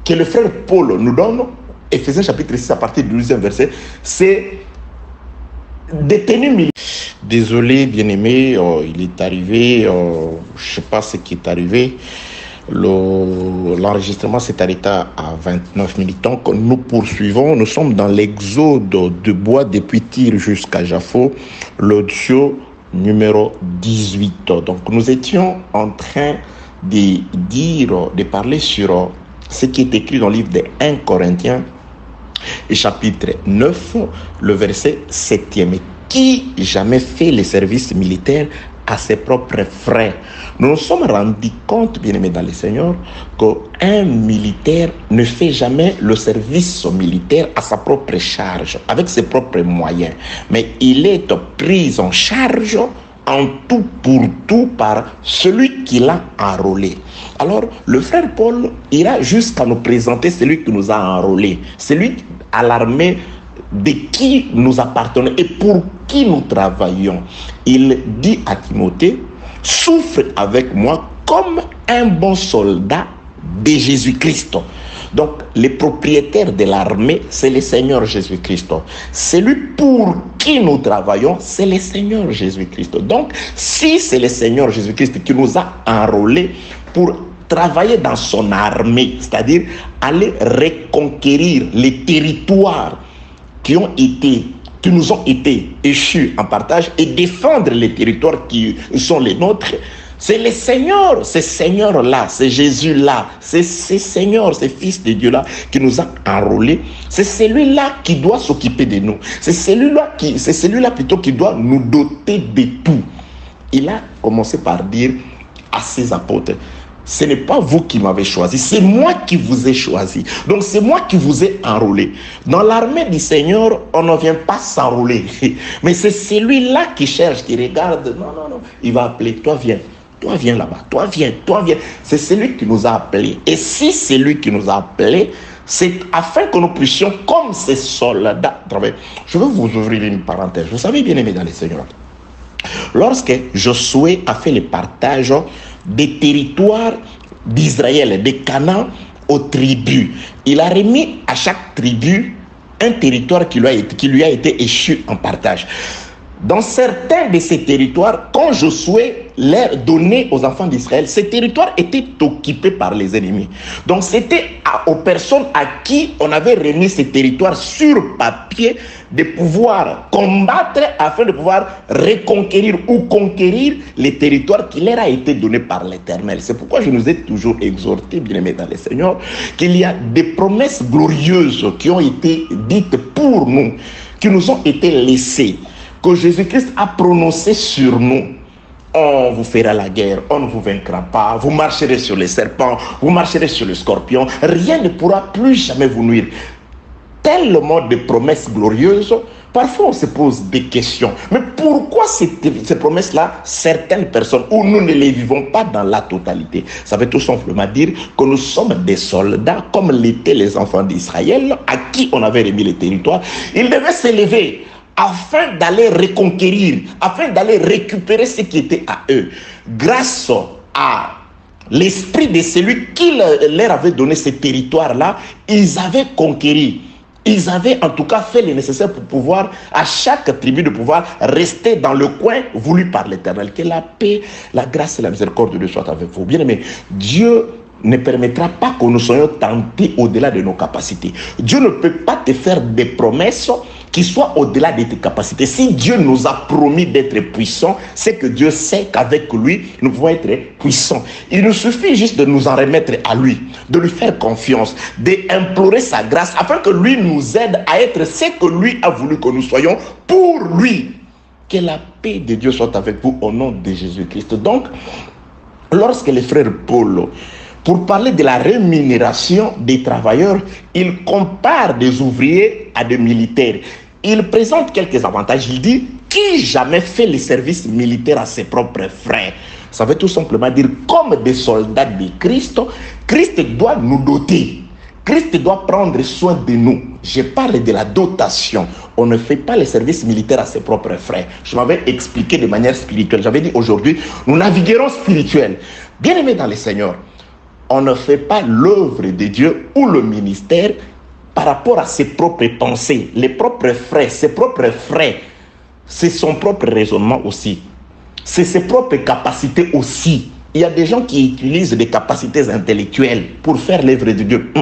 que le frère Paul nous donne, Éphésiens chapitre 6 à partir du 12e verset, c'est des tenues militaires. Désolé, bien-aimé, il est arrivé, je ne sais pas ce qui est arrivé. L'enregistrement s'est arrêté à 29 minutes. Donc, nous poursuivons. Nous sommes dans l'exode de Bois depuis Tyr jusqu'à Jaffo, l'audio numéro 18. Donc, nous étions en train de parler sur ce qui est écrit dans le livre des 1 Corinthiens, et chapitre 9, le verset 7e. Qui jamais fait le service militaire à ses propres frais? Nous nous sommes rendus compte, bien-aimés dans le Seigneur, qu'un militaire ne fait jamais le service militaire à sa propre charge, avec ses propres moyens, mais il est pris en charge en tout pour tout par celui qui l'a enrôlé. Alors, le frère Paul ira jusqu'à nous présenter celui qui nous a enrôlés, celui à l'armée de qui nous appartenons et pour qui nous travaillons. Il dit à Timothée, souffre avec moi comme un bon soldat de Jésus-Christ. Donc, les propriétaires de l'armée, c'est le Seigneur Jésus-Christ. Celui pour qui nous travaillons, c'est le Seigneur Jésus-Christ. Donc, si c'est le Seigneur Jésus-Christ qui nous a enrôlés pour travailler dans son armée, c'est-à-dire aller reconquérir les territoires qui nous ont été échus en partage et défendre les territoires qui sont les nôtres, c'est le Seigneur, ce Seigneur-là, c'est Jésus-là, c'est ce Seigneur, ce Fils de Dieu-là qui nous a enrôlés. C'est celui-là qui doit s'occuper de nous. C'est celui-là plutôt qui doit nous doter de tout. Il a commencé par dire à ses apôtres, ce n'est pas vous qui m'avez choisi, c'est moi qui vous ai choisi. Donc c'est moi qui vous ai enrôlé. Dans l'armée du Seigneur, on ne vient pas s'enrôler. Mais c'est celui-là qui cherche, qui regarde. Non. Il va appeler, toi viens là-bas, toi viens. C'est celui qui nous a appelés. Et si c'est lui qui nous a appelés, c'est afin que nous puissions, comme ces soldats, travailler. Je veux vous ouvrir une parenthèse. Vous savez, bien aimé dans les Seigneurs, lorsque Josué a fait le partage des territoires d'Israël, des Canaan aux tribus, il a remis à chaque tribu un territoire qui lui a été échu en partage. Dans certains de ces territoires, quand Josué les donnait aux enfants d'Israël, ces territoires étaient occupés par les ennemis. Donc c'était aux personnes à qui on avait remis ces territoires sur papier de pouvoir combattre afin de pouvoir reconquérir ou conquérir les territoires qui leur a été donnés par l'Éternel. C'est pourquoi je nous ai toujours exhorté, bien-aimés dans le Seigneur, qu'il y a des promesses glorieuses qui ont été dites pour nous, qui nous ont été laissées, que Jésus-Christ a prononcé sur nous. On vous fera la guerre, on ne vous vaincra pas, vous marcherez sur les serpents, vous marcherez sur les scorpions, rien ne pourra plus jamais vous nuire. Tellement de promesses glorieuses, parfois on se pose des questions. Mais pourquoi ces promesses-là, certaines personnes, où nous ne les vivons pas dans la totalité? Ça veut tout simplement dire que nous sommes des soldats, comme l'étaient les enfants d'Israël, à qui on avait remis les territoires. Ils devaient s'élever afin d'aller reconquérir, afin d'aller récupérer ce qui était à eux. Grâce à l'esprit de celui qui leur avait donné ces territoires-là, ils avaient conquéri. Ils avaient en tout cas fait le nécessaire pour pouvoir, à chaque tribu, de pouvoir rester dans le coin voulu par l'Éternel. Que la paix, la grâce et la miséricorde de Dieu soient avec vous. Bien aimé, Dieu ne permettra pas que nous soyons tentés au-delà de nos capacités. Dieu ne peut pas te faire des promesses qui soient au-delà de tes capacités. Si Dieu nous a promis d'être puissants, c'est que Dieu sait qu'avec lui, nous pouvons être puissants. Il nous suffit juste de nous en remettre à lui, de lui faire confiance, d'implorer sa grâce, afin que lui nous aide à être ce que lui a voulu que nous soyons pour lui. Que la paix de Dieu soit avec vous au nom de Jésus-Christ. Donc, lorsque le frère Paul, pour parler de la rémunération des travailleurs, il compare des ouvriers à des militaires. Il présente quelques avantages. Il dit, qui jamais fait le service militaire à ses propres frères? Ça veut tout simplement dire, comme des soldats de Christ, Christ doit nous doter. Christ doit prendre soin de nous. Je parle de la dotation. On ne fait pas le service militaire à ses propres frères. Je m'avais expliqué de manière spirituelle. J'avais dit aujourd'hui, nous naviguerons spirituel. Bien-aimés dans le Seigneur, on ne fait pas l'œuvre de Dieu ou le ministère par rapport à ses propres pensées, les propres frais, ses propres frais. C'est son propre raisonnement aussi. C'est ses propres capacités aussi. Il y a des gens qui utilisent des capacités intellectuelles pour faire l'œuvre de Dieu.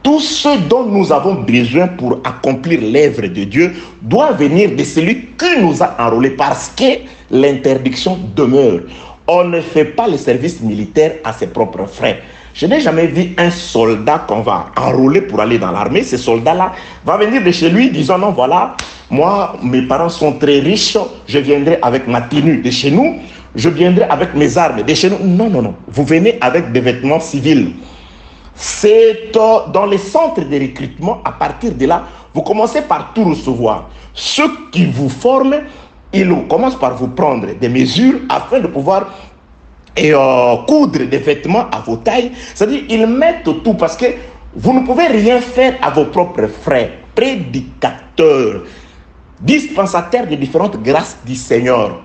Tout ce dont nous avons besoin pour accomplir l'œuvre de Dieu doit venir de celui qui nous a enrôlés, parce que l'interdiction demeure. On ne fait pas le service militaire à ses propres frais. Je n'ai jamais vu un soldat qu'on va enrôler pour aller dans l'armée. Ce soldat-là va venir de chez lui disant non, voilà, moi, mes parents sont très riches, je viendrai avec ma tenue de chez nous, je viendrai avec mes armes de chez nous. Non, non, non. Vous venez avec des vêtements civils. C'est dans les centres de recrutement, à partir de là, vous commencez par tout recevoir. Ceux qui vous forment, ils commencent par vous prendre des mesures afin de pouvoir coudre des vêtements à vos tailles. C'est-à-dire, ils mettent tout parce que vous ne pouvez rien faire à vos propres frais. Prédicateurs, dispensateurs de différentes grâces du Seigneur.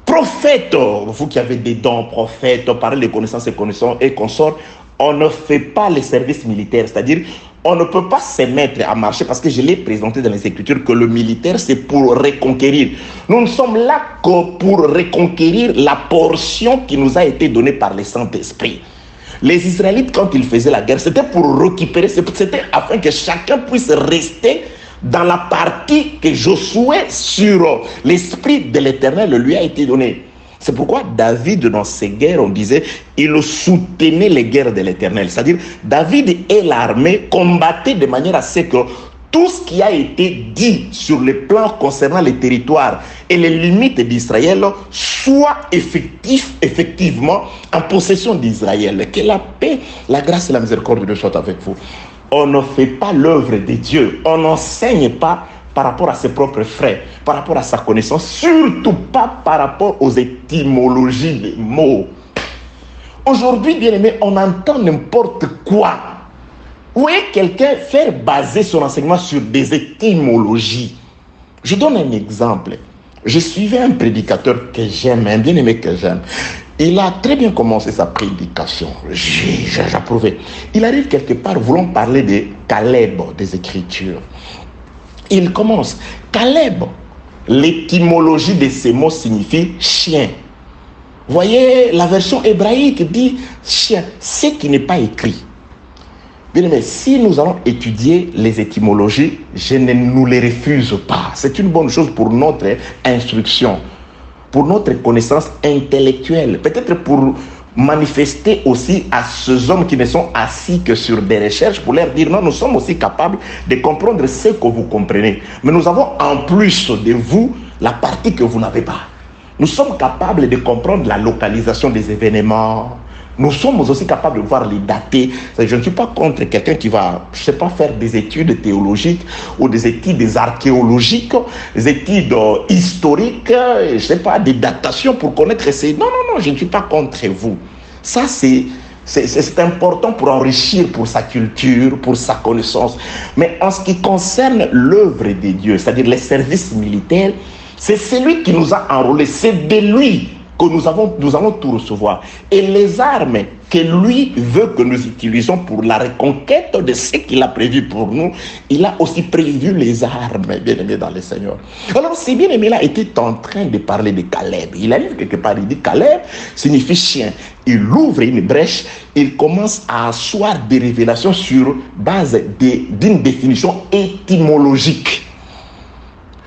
Prophètes, vous qui avez des dons, prophètes, parlez de connaissances et consorts, on ne fait pas les services militaires, c'est-à-dire on ne peut pas se mettre à marcher, parce que je l'ai présenté dans les Écritures que le militaire c'est pour reconquérir. Nous ne sommes là que pour reconquérir la portion qui nous a été donnée par le Saint-Esprit. Les Israélites, quand ils faisaient la guerre, c'était pour récupérer, c'était afin que chacun puisse rester dans la partie que Josué, sur l'Esprit de l'Éternel, lui a été donné. C'est pourquoi David, dans ses guerres, on disait, il soutenait les guerres de l'Éternel. C'est-à-dire, David et l'armée combattaient de manière à ce que tout ce qui a été dit sur le plan concernant les territoires et les limites d'Israël soit effectivement en possession d'Israël. Que la paix, la grâce et la miséricorde de Dieu soient avec vous. On ne fait pas l'œuvre de Dieu. On n'enseigne pas par rapport à ses propres frais, par rapport à sa connaissance, surtout pas par rapport aux étymologies des mots. Aujourd'hui, bien aimé, on entend n'importe quoi. Où est quelqu'un faire baser son enseignement sur des étymologies? Je donne un exemple. Je suivais un prédicateur que j'aime, un bien-aimé que j'aime. Il a très bien commencé sa prédication. J'approuvais. Il arrive quelque part voulant parler de Caleb, des Écritures. Il commence. Caleb, l'étymologie de ces mots signifie chien. Voyez, la version hébraïque dit chien, ce qui n'est pas écrit. Bien aimé, si nous allons étudier les étymologies, je ne nous les refuse pas. C'est une bonne chose pour notre instruction, pour notre connaissance intellectuelle, peut-être pour manifester aussi à ces hommes qui ne sont assis que sur des recherches, pour leur dire non, nous sommes aussi capables de comprendre ce que vous comprenez. Mais nous avons en plus de vous la partie que vous n'avez pas. Nous sommes capables de comprendre la localisation des événements. Nous sommes aussi capables de voir les dater. Je ne suis pas contre quelqu'un qui va, je ne sais pas, faire des études théologiques ou des études archéologiques, des études historiques, je ne sais pas, des datations pour connaître ces... Non, non, non, je ne suis pas contre vous. Ça, c'est important pour enrichir, pour sa culture, pour sa connaissance. Mais en ce qui concerne l'œuvre de Dieu, c'est-à-dire les services militaires, c'est celui qui nous a enrôlés, c'est de lui que nous allons tout recevoir. Et les armes que lui veut que nous utilisons pour la reconquête de ce qu'il a prévu pour nous, il a aussi prévu les armes, bien-aimés dans le Seigneur. Alors, ce bien-aimé-là était en train de parler de Caleb. Il arrive quelque part, il dit Caleb signifie chien. Il ouvre une brèche, il commence à asseoir des révélations sur base d'une définition étymologique.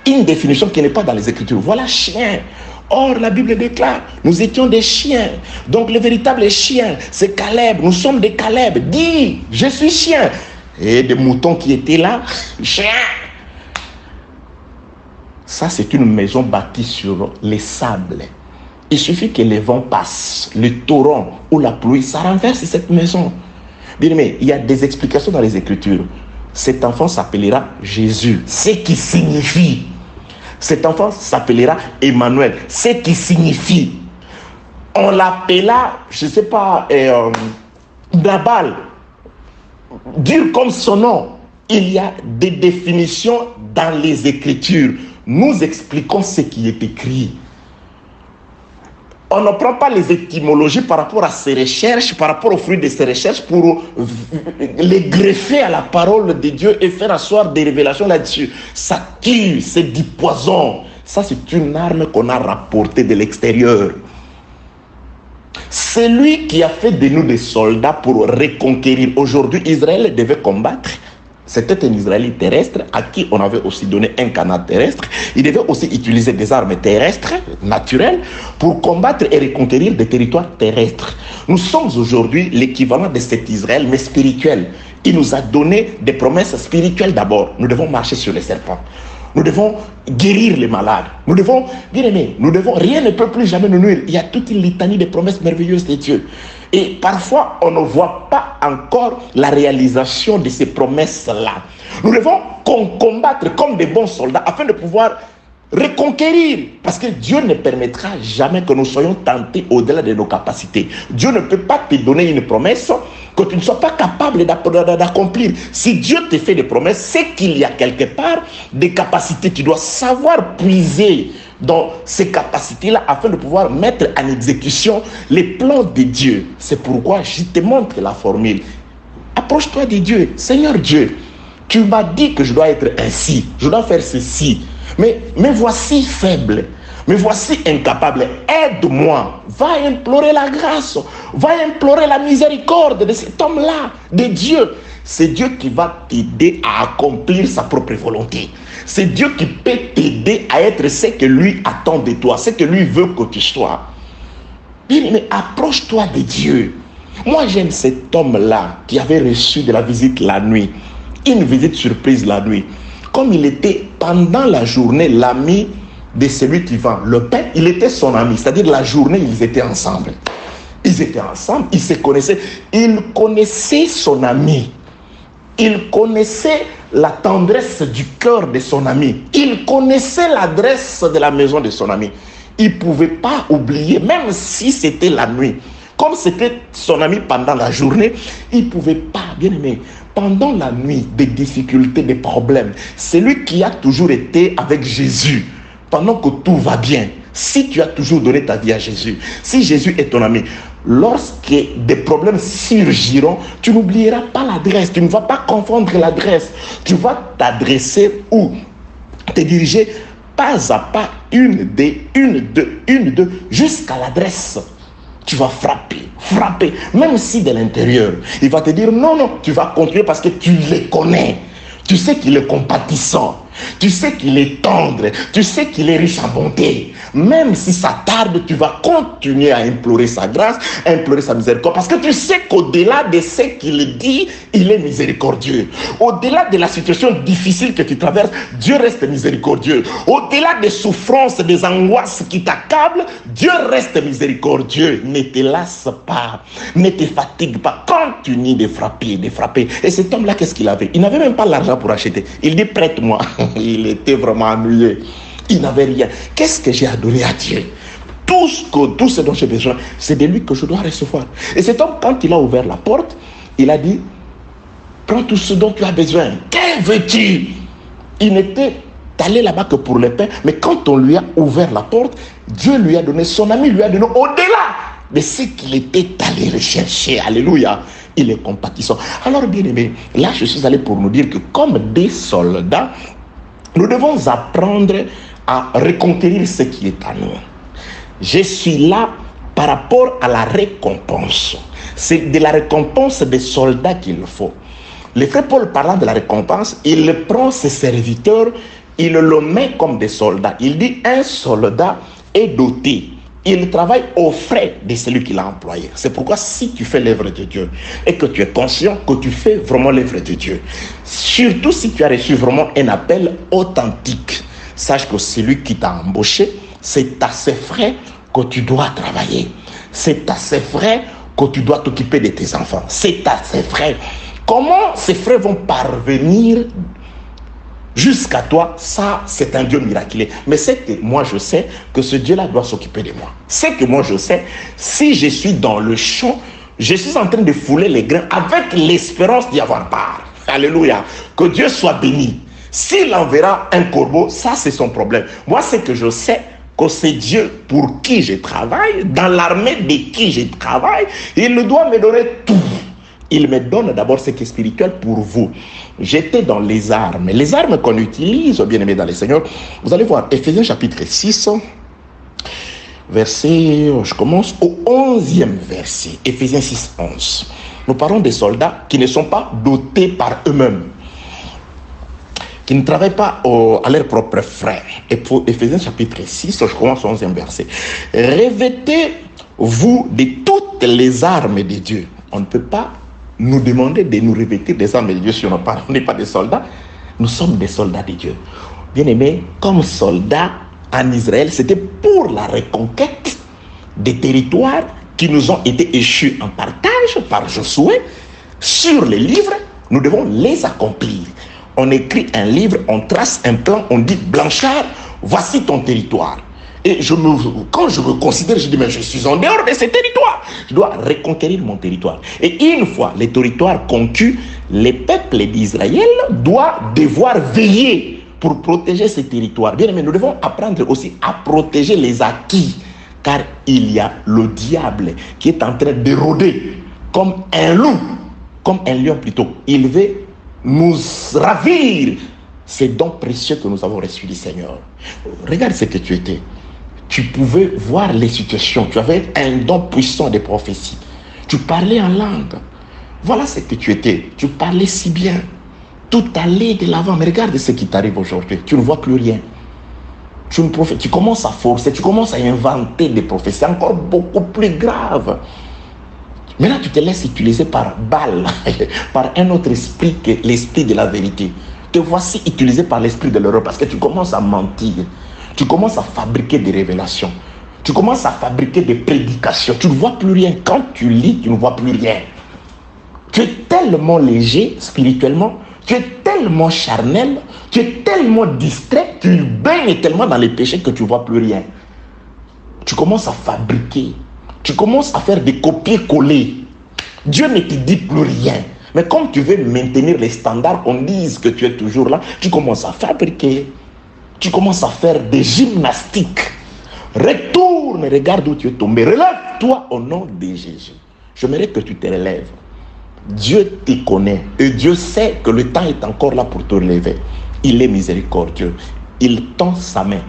Une définition qui n'est pas dans les Écritures. Voilà chien. Or, la Bible déclare, nous étions des chiens. Donc, le véritable chien, c'est Caleb. Nous sommes des Caleb. Dis, je suis chien. Et des moutons qui étaient là, chien. Ça, c'est une maison bâtie sur les sables. Il suffit que les vents passent, le torrent ou la pluie, ça renverse cette maison. Bien aimé, il y a des explications dans les Écritures. Cet enfant s'appellera Jésus, ce qui signifie. Cet enfant s'appellera Emmanuel, ce qui signifie. On l'appela, je ne sais pas, Nabal. Dire comme son nom. Il y a des définitions dans les Écritures. Nous expliquons ce qui est écrit. On ne prend pas les étymologies par rapport à ses recherches, par rapport aux fruits de ses recherches pour les greffer à la parole de Dieu et faire asseoir des révélations là-dessus. Ça tue, c'est du poison. Ça, c'est une arme qu'on a rapportée de l'extérieur. C'est lui qui a fait de nous des soldats pour reconquérir. Aujourd'hui, Israël devait combattre. C'était un Israélite terrestre à qui on avait aussi donné un canal terrestre. Il devait aussi utiliser des armes terrestres, naturelles, pour combattre et reconquérir des territoires terrestres. Nous sommes aujourd'hui l'équivalent de cet Israël, mais spirituel. Il nous a donné des promesses spirituelles d'abord. Nous devons marcher sur les serpents. Nous devons guérir les malades. Nous devons, bien aimé, rien ne peut plus jamais nous nuire. Il y a toute une litanie de promesses merveilleuses de Dieu. Et parfois, on ne voit pas encore la réalisation de ces promesses-là. Nous devons combattre comme des bons soldats afin de pouvoir reconquérir. Parce que Dieu ne permettra jamais que nous soyons tentés au-delà de nos capacités. Dieu ne peut pas te donner une promesse que tu ne sois pas capable d'accomplir. Si Dieu te fait des promesses, c'est qu'il y a quelque part des capacités. Tu dois savoir puiser dans ces capacités-là afin de pouvoir mettre en exécution les plans de Dieu. C'est pourquoi je te montre la formule. Approche-toi de Dieu. Seigneur Dieu, tu m'as dit que je dois être ainsi, je dois faire ceci. Mais voici faible, me voici incapable. Aide-moi. Va implorer la grâce. Va implorer la miséricorde de cet homme-là, de Dieu. C'est Dieu qui va t'aider à accomplir sa propre volonté. C'est Dieu qui peut t'aider à être ce que lui attend de toi, ce que lui veut que tu sois. Mais approche-toi de Dieu. Moi, j'aime cet homme-là qui avait reçu de la visite la nuit. Une visite surprise la nuit. Comme il était pendant la journée l'ami de celui qui vend le pain, il était son ami. C'est-à-dire la journée, ils étaient ensemble. Ils étaient ensemble, ils se connaissaient. Il connaissait son ami. Il connaissait la tendresse du cœur de son ami. Il connaissait l'adresse de la maison de son ami. Il ne pouvait pas oublier, même si c'était la nuit. Comme c'était son ami pendant la journée, il ne pouvait pas, bien aimé, pendant la nuit, des difficultés, des problèmes. C'est lui qui a toujours été avec Jésus, pendant que tout va bien. Si tu as toujours donné ta vie à Jésus, si Jésus est ton ami, lorsque des problèmes surgiront, tu n'oublieras pas l'adresse, tu ne vas pas confondre l'adresse. Tu vas t'adresser ou te diriger pas à pas, une, deux, jusqu'à l'adresse. Tu vas frapper, même si de l'intérieur. Il va te dire non, tu vas continuer parce que tu le connais. Tu sais qu'il est compatissant. Tu sais qu'il est tendre. Tu sais qu'il est riche en bonté. Même si ça tarde, tu vas continuer à implorer sa grâce, à implorer sa miséricorde. Parce que tu sais qu'au-delà de ce qu'il dit, il est miséricordieux. Au-delà de la situation difficile que tu traverses, Dieu reste miséricordieux. Au-delà des souffrances, des angoisses qui t'accablent, Dieu reste miséricordieux. Ne te lasse pas. Ne te fatigue pas. Continue de frapper. Et cet homme-là, qu'est-ce qu'il avait? Il n'avait même pas l'argent pour acheter. Il dit prête-moi. Il était vraiment ennuyé. Il n'avait rien. Qu'est-ce que j'ai à donner à Dieu? Tout ce dont j'ai besoin, c'est de lui que je dois recevoir. Et cet homme, quand il a ouvert la porte, il a dit, prends tout ce dont tu as besoin. Que veux-tu? Il n'était allé là-bas que pour le pain, mais quand on lui a ouvert la porte, Dieu lui a donné, son ami lui a donné au-delà de ce qu'il était allé rechercher. Alléluia. Il est compatissant. Alors, bien aimé, là, je suis allé pour nous dire que comme des soldats, nous devons apprendre à reconquérir ce qui est à nous. Je suis là par rapport à la récompense. C'est de la récompense des soldats qu'il faut. Le frère Paul, parlant de la récompense, il prend ses serviteurs, il le met comme des soldats. Il dit, un soldat est doté. Il travaille aux frais de celui qui l'a employé. C'est pourquoi si tu fais l'œuvre de Dieu et que tu es conscient que tu fais vraiment l'œuvre de Dieu, surtout si tu as reçu vraiment un appel authentique, sache que celui qui t'a embauché, c'est à ses frais que tu dois travailler. C'est à ses frais que tu dois t'occuper de tes enfants. C'est à ses frais. Comment ces frais vont parvenir jusqu'à toi? Ça, c'est un Dieu miraculeux. Mais c'est que moi, je sais que ce Dieu-là doit s'occuper de moi. C'est que moi, je sais, si je suis dans le champ, je suis en train de fouler les grains avec l'espérance d'y avoir part. Alléluia. Que Dieu soit béni. S'il enverra un corbeau, ça, c'est son problème. Moi, c'est que je sais que c'est Dieu pour qui je travaille, dans l'armée de qui je travaille, il doit me donner tout. Il me donne d'abord ce qui est spirituel pour vous. J'étais dans les armes. Les armes qu'on utilise, bien aimés dans les Seigneurs, vous allez voir, Éphésiens chapitre 6, verset, je commence au 11e verset, Éphésiens 6, 11. Nous parlons des soldats qui ne sont pas dotés par eux-mêmes, qui ne travaillent pas à leurs propres frais. Éphésiens chapitre 6, je commence au 11e verset. Revêtez-vous de toutes les armes de Dieu. On ne peut pas nous demander de nous revêtir des armes de Dieu si on n'est pas des soldats. Nous sommes des soldats de Dieu. Bien aimés, comme soldats en Israël, c'était pour la reconquête des territoires qui nous ont été échus en partage par Josué. Sur les livres, nous devons les accomplir. On écrit un livre, on trace un plan, on dit Blanchard, voici ton territoire. Et quand je me considère, je dis, mais je suis en dehors de ce territoire. Je dois reconquérir mon territoire. Et une fois les territoires conquis, les peuples d'Israël doivent devoir veiller pour protéger ces territoires. Bien aimé, nous devons apprendre aussi à protéger les acquis. Car il y a le diable qui est en train de rôder comme un loup, comme un lion plutôt. Il veut nous ravir ces dons précieux que nous avons reçus du Seigneur. Regarde ce que tu étais. Tu pouvais voir les situations. Tu avais un don puissant de prophétie. Tu parlais en langue. Voilà ce que tu étais. Tu parlais si bien. Tout allait de l'avant. Mais regarde ce qui t'arrive aujourd'hui. Tu ne vois plus rien. Tu commences à forcer. Tu commences à inventer des prophéties encore beaucoup plus graves. Maintenant, tu te laisses utiliser par Baal, par un autre esprit que l'esprit de la vérité. Te voici utilisé par l'esprit de l'erreur parce que tu commences à mentir. Tu commences à fabriquer des révélations. Tu commences à fabriquer des prédications. Tu ne vois plus rien. Quand tu lis, tu ne vois plus rien. Tu es tellement léger spirituellement. Tu es tellement charnel. Tu es tellement distrait. Tu baignes tellement dans les péchés que tu ne vois plus rien. Tu commences à fabriquer. Tu commences à faire des copier-coller. Dieu ne te dit plus rien. Mais comme tu veux maintenir les standards, qu'on dise que tu es toujours là, tu commences à fabriquer. Tu commences à faire des gymnastiques. Retourne, regarde où tu es tombé. Relève-toi au nom de Jésus. J'aimerais que tu te relèves. Dieu te connaît. Et Dieu sait que le temps est encore là pour te relever. Il est miséricordieux. Il tend sa main.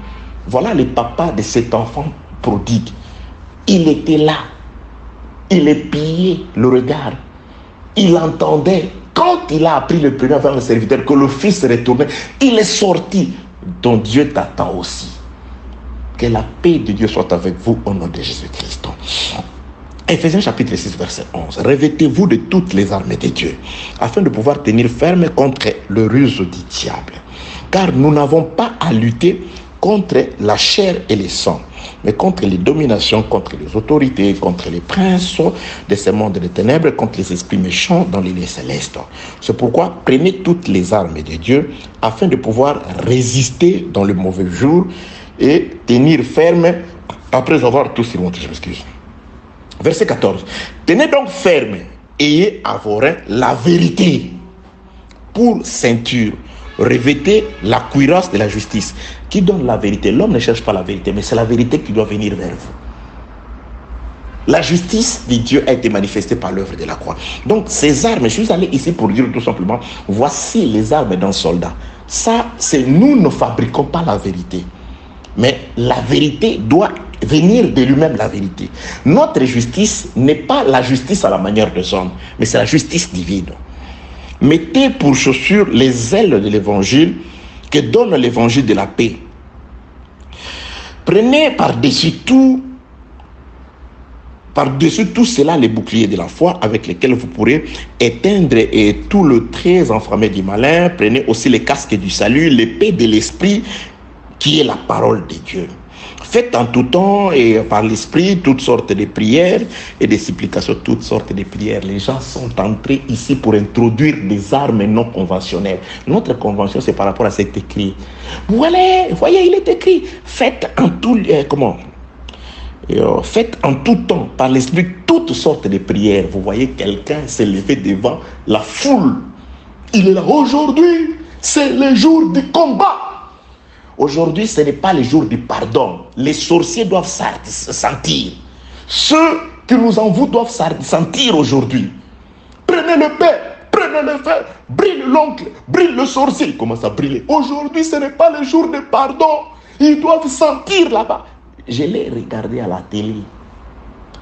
Voilà le papa de cet enfant prodigue. Il était là. Il épiait le regard. Il entendait. Quand il a appris le premier vers le serviteur que le fils retournait, il est sorti. Donc Dieu t'attend aussi. Que la paix de Dieu soit avec vous au nom de Jésus-Christ. Éphésiens chapitre 6 verset 11. Revêtez-vous de toutes les armes de Dieu afin de pouvoir tenir ferme contre le ruse du diable. Car nous n'avons pas à lutter contre la chair et le sang, mais contre les dominations, contre les autorités, contre les princes de ce monde de ténèbres, contre les esprits méchants dans les lieux célestes. C'est pourquoi prenez toutes les armes de Dieu afin de pouvoir résister dans le mauvais jour et tenir ferme après avoir tout surmonté. Je m'excuse. Verset 14. Tenez donc ferme, ayez à vos reins la vérité pour ceinture. Revêtez la cuirasse de la justice. Qui donne la vérité? L'homme ne cherche pas la vérité, mais c'est la vérité qui doit venir vers vous. La justice de Dieu a été manifestée par l'œuvre de la croix. Donc ces armes, je suis allé ici pour dire tout simplement, voici les armes d'un soldat. Ça, c'est nous ne fabriquons pas la vérité. Mais la vérité doit venir de lui-même, la vérité. Notre justice n'est pas la justice à la manière des hommes, mais c'est la justice divine. Mettez pour chaussures les ailes de l'évangile que donne l'évangile de la paix. Prenez par-dessus tout cela les boucliers de la foi avec lesquels vous pourrez éteindre tout le trait enflammé du malin. Prenez aussi les casques du salut, l'épée de l'esprit qui est la parole de Dieu. Faites en tout temps et par l'esprit toutes sortes de prières et des supplications, toutes sortes de prières. Les gens sont entrés ici pour introduire des armes non conventionnelles. Notre convention, c'est par rapport à cet écrit. Voilà, voyez, il est écrit. Faites en tout temps par l'esprit toutes sortes de prières. Vous voyez quelqu'un s'est levé devant la foule. Il est là aujourd'hui, c'est le jour du combat. Aujourd'hui, ce n'est pas le jour du pardon. Les sorciers doivent sentir. Ceux qui nous envoient doivent sentir aujourd'hui. Prenez le père, prenez le frère, brille l'oncle, brille le sorcier. Il commence à briller. Aujourd'hui, ce n'est pas le jour de pardon. Ils doivent sentir là-bas. Je l'ai regardé à la télé.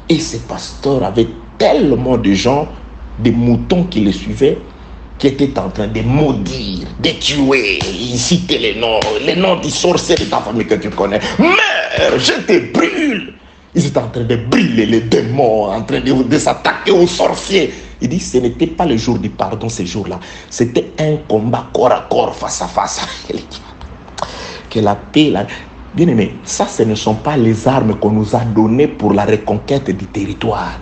Et ces pasteurs avaient tellement de gens, des moutons qui les suivaient, qui étaient en train de maudire, de tuer. Ils citaient les noms du sorcier de ta famille que tu connais. Meurs, je te brûle. Ils étaient en train de brûler les démons, en train de s'attaquer aux sorciers. Il dit, ce n'était pas le jour du pardon, ce jour-là. C'était un combat corps à corps, face à face. Que la paix, la... Bien aimé, ça, ce ne sont pas les armes qu'on nous a données pour la reconquête du territoire.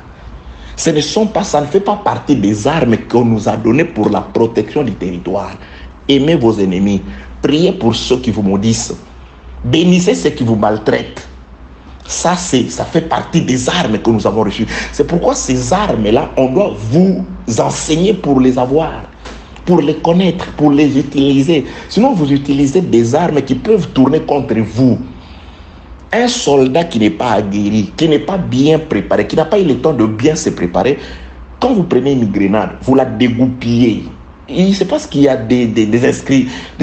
Ça ne fait pas partie des armes qu'on nous a données pour la protection du territoire. Aimez vos ennemis. Priez pour ceux qui vous maudissent. Bénissez ceux qui vous maltraitent. Ça fait partie des armes que nous avons reçues. C'est pourquoi ces armes-là, on doit vous enseigner pour les avoir, pour les connaître, pour les utiliser. Sinon, vous utilisez des armes qui peuvent tourner contre vous. Un soldat qui n'est pas aguerri, qui n'est pas bien préparé, qui n'a pas eu le temps de bien se préparer, quand vous prenez une grenade, vous la dégoupillez. C'est parce qu'il y a des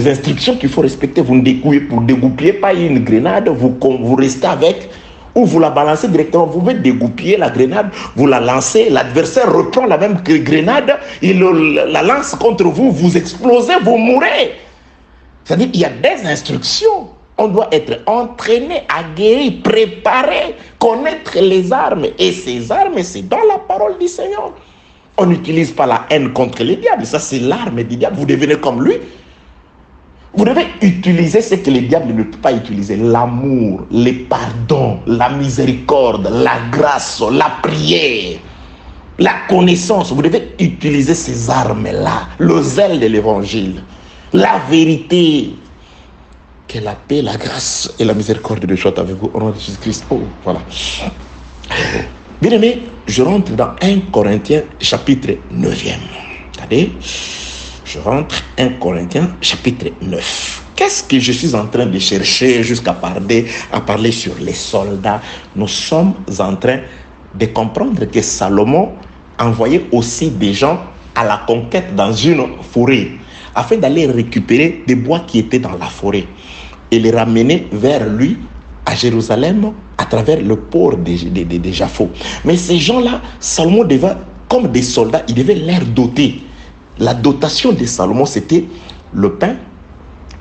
instructions qu'il faut respecter. Vous ne dégoupillez pas une grenade, vous restez avec, ou vous la balancez directement. Vous pouvez dégoupiller la grenade, vous la lancez, l'adversaire reprend la même grenade, il la lance contre vous, vous explosez, vous mourrez. C'est-à-dire qu'il y a des instructions. On doit être entraîné, aguerri, préparé, connaître les armes. Et ces armes, c'est dans la parole du Seigneur. On n'utilise pas la haine contre les diables. Ça, c'est l'arme du diable. Vous devenez comme lui. Vous devez utiliser ce que les diables ne peuvent pas utiliser. L'amour, le pardon, la miséricorde, la grâce, la prière, la connaissance. Vous devez utiliser ces armes-là. Le zèle de l'évangile, la vérité. Que la paix, la grâce et la miséricorde de Dieu soient avec vous au nom de Jésus-Christ. Oh, voilà. Bien aimé, je rentre dans 1 Corinthiens chapitre 9e. Regardez, je rentre 1 Corinthiens chapitre 9. Qu'est-ce que je suis en train de chercher jusqu'à parler sur les soldats? Nous sommes en train de comprendre que Salomon envoyait aussi des gens à la conquête dans une forêt afin d'aller récupérer des bois qui étaient dans la forêt et les ramener vers lui à Jérusalem à travers le port de Jaffo. Mais ces gens-là, Salomon devait, comme des soldats, il devait les doter. La dotation de Salomon, c'était le pain,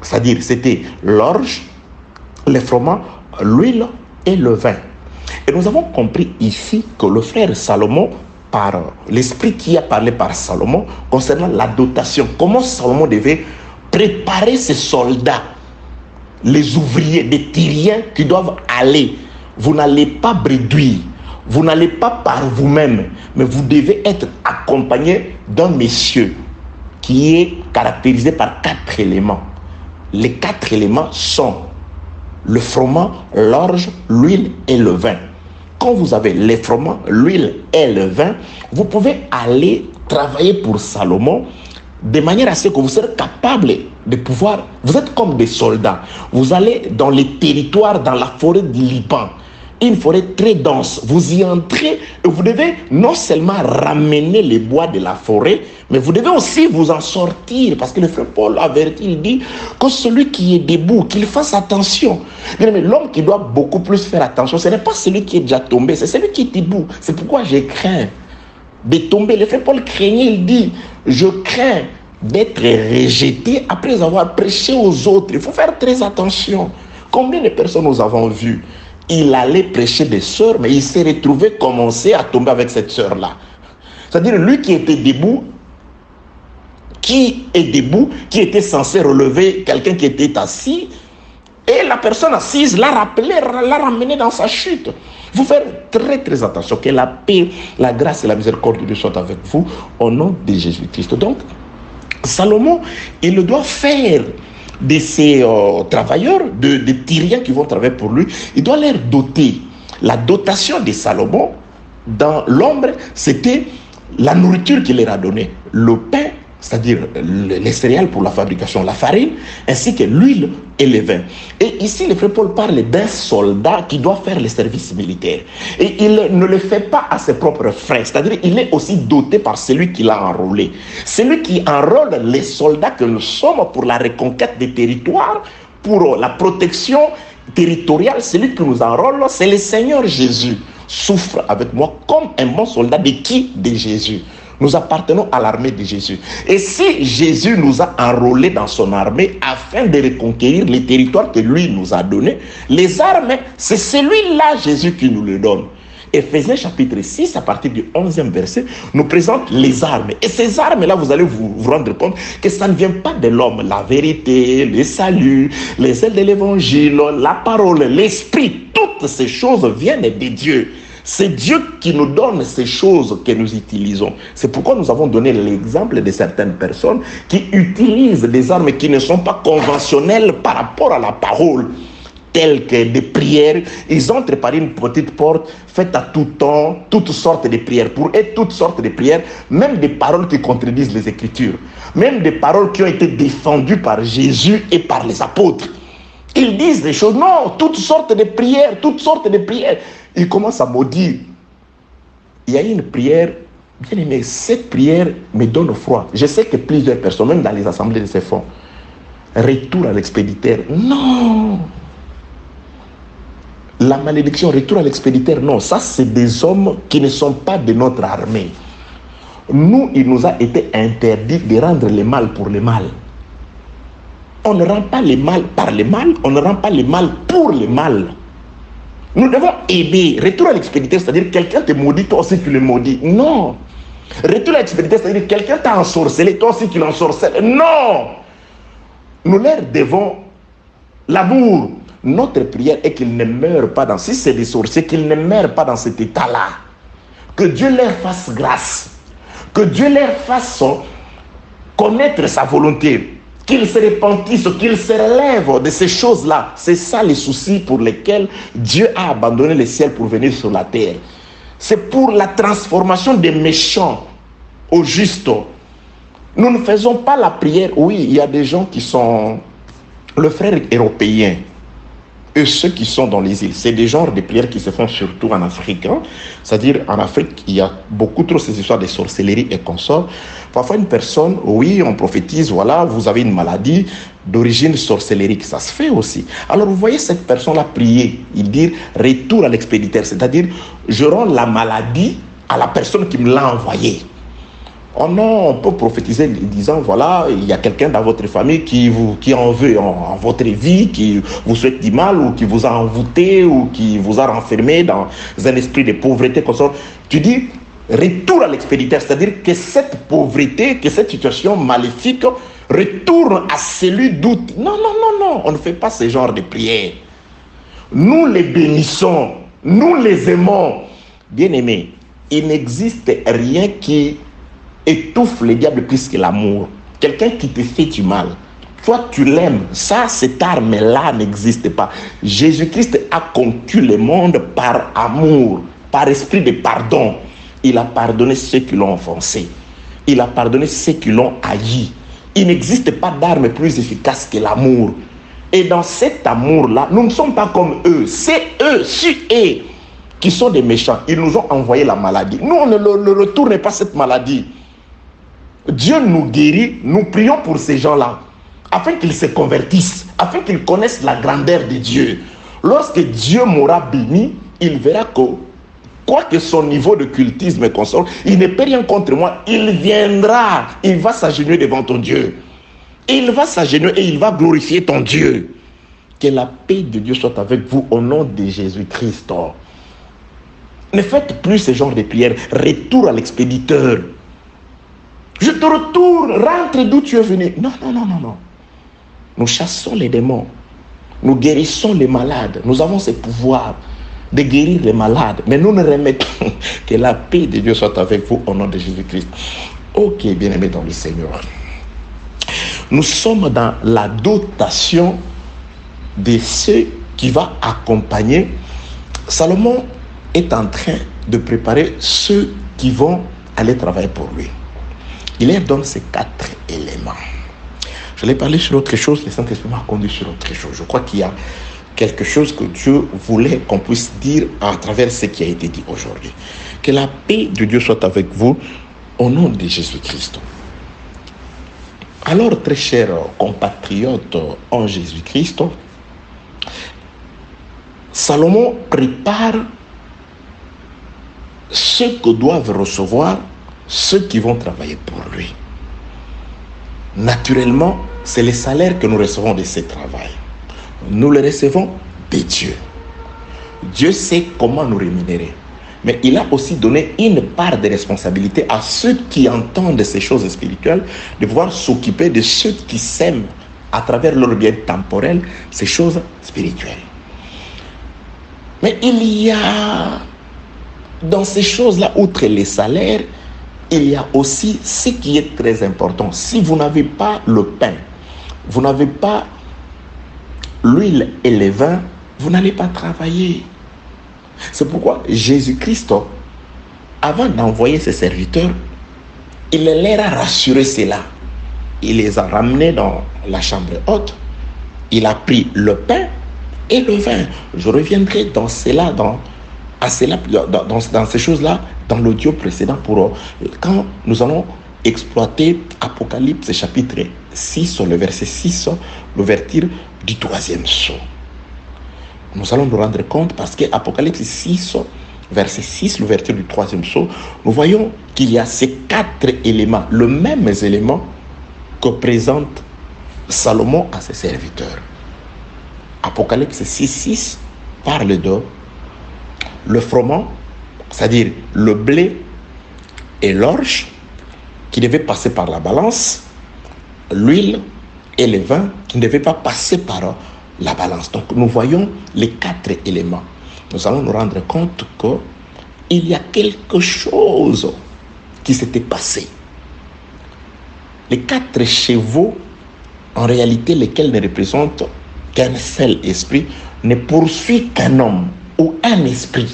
c'est-à-dire c'était l'orge, les fromages, l'huile et le vin. Et nous avons compris ici que le frère Salomon, par l'esprit qui a parlé par Salomon, concernant la dotation, comment Salomon devait préparer ses soldats, les ouvriers, des Tyriens qui doivent aller. Vous n'allez pas bredouiller, vous n'allez pas par vous-même, mais vous devez être accompagné d'un monsieur qui est caractérisé par 4 éléments. Les 4 éléments sont le froment, l'orge, l'huile et le vin. Quand vous avez les froment, l'huile et le vin, vous pouvez aller travailler pour Salomon de manière à ce que vous serez capable de pouvoir... Vous êtes comme des soldats. Vous allez dans les territoires, dans la forêt du Liban, une forêt très dense. Vous y entrez et vous devez non seulement ramener les bois de la forêt, mais vous devez aussi vous en sortir. Parce que le frère Paul avertit, il dit que celui qui est debout, qu'il fasse attention. Mais l'homme qui doit beaucoup plus faire attention, ce n'est pas celui qui est déjà tombé, c'est celui qui est debout. C'est pourquoi je crains de tomber. Le frère Paul craignait, il dit, je crains d'être rejeté après avoir prêché aux autres. Il faut faire très attention. Combien de personnes nous avons vues? Il allait prêcher des sœurs, mais il s'est retrouvé commencer à tomber avec cette sœur-là. C'est-à-dire, lui qui était debout, qui était censé relever quelqu'un qui était assis, et la personne assise l'a rappelé, l'a ramené dans sa chute. Il faut faire très très attention, que la paix, la grâce et la miséricorde de Dieu soient avec vous au nom de Jésus-Christ. Donc, Salomon, il doit faire de ces travailleurs, des Tyriens qui vont travailler pour lui, il doit les doter. La dotation de Salomon, dans l'ombre, c'était la nourriture qu'il leur a donnée, le pain c'est-à-dire les céréales pour la fabrication, la farine, ainsi que l'huile et le vin. Et ici, le frère Paul parle d'un soldat qui doit faire le service militaire. Et il ne le fait pas à ses propres frais, c'est-à-dire il est aussi doté par celui qui l'a enrôlé. Celui qui enrôle les soldats que nous sommes pour la reconquête des territoires, pour la protection territoriale, celui qui nous enrôle, c'est le Seigneur Jésus. Souffre avec moi comme un bon soldat de qui? De Jésus. Nous appartenons à l'armée de Jésus. Et si Jésus nous a enrôlés dans son armée afin de reconquérir les territoires que lui nous a donnés, les armes, c'est celui-là Jésus qui nous le donne. Éphésiens chapitre 6, à partir du 11e verset, nous présente les armes. Et ces armes-là, vous allez vous rendre compte que ça ne vient pas de l'homme. La vérité, le salut, les ailes de l'évangile, la parole, l'esprit, toutes ces choses viennent de Dieu. C'est Dieu qui nous donne ces choses que nous utilisons. C'est pourquoi nous avons donné l'exemple de certaines personnes qui utilisent des armes qui ne sont pas conventionnelles par rapport à la parole, telles que des prières. Ils entrent par une petite porte faite à tout temps, toutes sortes de prières. Pour eux, toutes sortes de prières, même des paroles qui contredisent les Écritures, même des paroles qui ont été défendues par Jésus et par les apôtres. Ils disent des choses, non, toutes sortes de prières, toutes sortes de prières. Ils commencent à maudire. Il y a une prière, bien aimé, cette prière me donne froid. Je sais que plusieurs personnes, même dans les assemblées de ces fonds, retour à l'expéditeur. Non. La malédiction, retour à l'expéditeur, non. Ça, c'est des hommes qui ne sont pas de notre armée. Nous, il nous a été interdit de rendre le mal pour le mal. On ne rend pas le mal par le mal, on ne rend pas le mal pour le mal. Nous devons aider. Retour à l'expéditeur, c'est-à-dire quelqu'un te maudit, toi aussi tu le maudis. Non. Retour à l'expéditeur, c'est-à-dire quelqu'un t'a ensorcelé, toi aussi tu l'ensorcelles. Non. Nous leur devons l'amour. Notre prière est qu'ils ne meurent pas dans... Si c'est des sorciers, qu'ils ne meurent pas dans cet état-là. Que Dieu leur fasse grâce. Que Dieu leur fasse connaître sa volonté. Qu'ils se repentissent, qu'ils se relèvent de ces choses-là. C'est ça les soucis pour lesquels Dieu a abandonné le ciel pour venir sur la terre. C'est pour la transformation des méchants au juste. Nous ne faisons pas la prière. Oui, il y a des gens qui sont le frère européen. Et ceux qui sont dans les îles, c'est des genres de prières qui se font surtout en Afrique. Hein? C'est-à-dire, en Afrique, il y a beaucoup trop ces histoires de sorcellerie et consorts. Parfois, une personne, oui, on prophétise, voilà, vous avez une maladie d'origine sorcellérique. Ça se fait aussi. Alors, vous voyez cette personne-là prier, il dit retour à l'expéditeur. C'est-à-dire, je rends la maladie à la personne qui me l'a envoyée. Oh non, on peut prophétiser en disant, voilà, il y a quelqu'un dans votre famille qui en veut en votre vie, qui vous souhaite du mal, ou qui vous a envoûté, ou qui vous a renfermé dans un esprit de pauvreté, comme ça. Tu dis, retour à l'expéditeur, c'est-à-dire que cette pauvreté, que cette situation maléfique retourne à celui d'où... Non, non, non, non, on ne fait pas ce genre de prière. Nous les bénissons, nous les aimons. Bien-aimés, il n'existe rien qui étouffe le diable plus que l'amour. Quelqu'un qui te fait du mal, toi tu l'aimes. Ça, cette arme-là n'existe pas. Jésus-Christ a conquis le monde par amour, par esprit de pardon. Il a pardonné ceux qui l'ont offensé. Il a pardonné ceux qui l'ont haï. Il n'existe pas d'arme plus efficace que l'amour. Et dans cet amour-là, nous ne sommes pas comme eux. C'est eux, qui sont des méchants. Ils nous ont envoyé la maladie. Nous, on ne retourne pas cette maladie. Dieu nous guérit, nous prions pour ces gens-là, afin qu'ils se convertissent, afin qu'ils connaissent la grandeur de Dieu. Lorsque Dieu m'aura béni, il verra que, quoi que son niveau de cultisme console, il ne peut rien contre moi. Il viendra, il va s'agenouiller devant ton Dieu. Il va s'agenouiller et il va glorifier ton Dieu. Que la paix de Dieu soit avec vous au nom de Jésus-Christ. Ne faites plus ce genre de prières. Retour à l'expéditeur. Je te retourne, rentre d'où tu es venu. Non, non, non, non, non. Nous chassons les démons. Nous guérissons les malades. Nous avons ce pouvoir de guérir les malades. Mais nous ne remettons que la paix de Dieu soit avec vous au nom de Jésus-Christ. Ok, bien-aimés dans le Seigneur. Nous sommes dans la dotation de ceux qui va accompagner. Salomon est en train de préparer ceux qui vont aller travailler pour lui. Il leur donne ces 4 éléments. Je l'ai parlé sur autre chose, le Saint-Esprit m'a conduit sur autre chose. Je crois qu'il y a quelque chose que Dieu voulait qu'on puisse dire à travers ce qui a été dit aujourd'hui. Que la paix de Dieu soit avec vous au nom de Jésus-Christ. Alors, très chers compatriotes en Jésus-Christ, Salomon prépare ce que doivent recevoir ceux qui vont travailler pour lui. Naturellement, c'est le salaire que nous recevons de ce travail. Nous le recevons de Dieu. Dieu sait comment nous rémunérer. Mais il a aussi donné une part de responsabilité à ceux qui entendent ces choses spirituelles, de pouvoir s'occuper de ceux qui sèment à travers leur bien temporel ces choses spirituelles. Mais il y a, dans ces choses-là, outre les salaires, il y a aussi ce qui est très important. Si vous n'avez pas le pain, vous n'avez pas l'huile et le vin, vous n'allez pas travailler. C'est pourquoi Jésus-Christ, avant d'envoyer ses serviteurs, il leur a rassuré cela. Il les a ramenés dans la chambre haute. Il a pris le pain et le vin. Je reviendrai dans cela, dans ces choses-là, dans l'audio précédent, quand nous allons exploiter Apocalypse chapitre 6, le verset 6, l'ouverture du 3e sceau. Nous allons nous rendre compte parce que Apocalypse 6, verset 6, l'ouverture du 3e sceau, nous voyons qu'il y a ces 4 éléments, le même élément que présente Salomon à ses serviteurs. Apocalypse 6, 6 parle de le froment, c'est-à-dire le blé et l'orge qui devaient passer par la balance, l'huile et le vin qui ne devaient pas passer par la balance. Donc nous voyons les 4 éléments. Nous allons nous rendre compte qu'il y a quelque chose qui s'était passé. Les 4 chevaux, en réalité, lesquels ne représentent qu'un seul esprit, ne poursuit qu'un homme ou un esprit.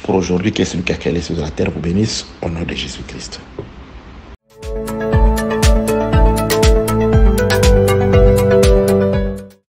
Pour aujourd'hui, que celui qui a créé les cieux de la terre vous bénisse au nom de Jésus-Christ.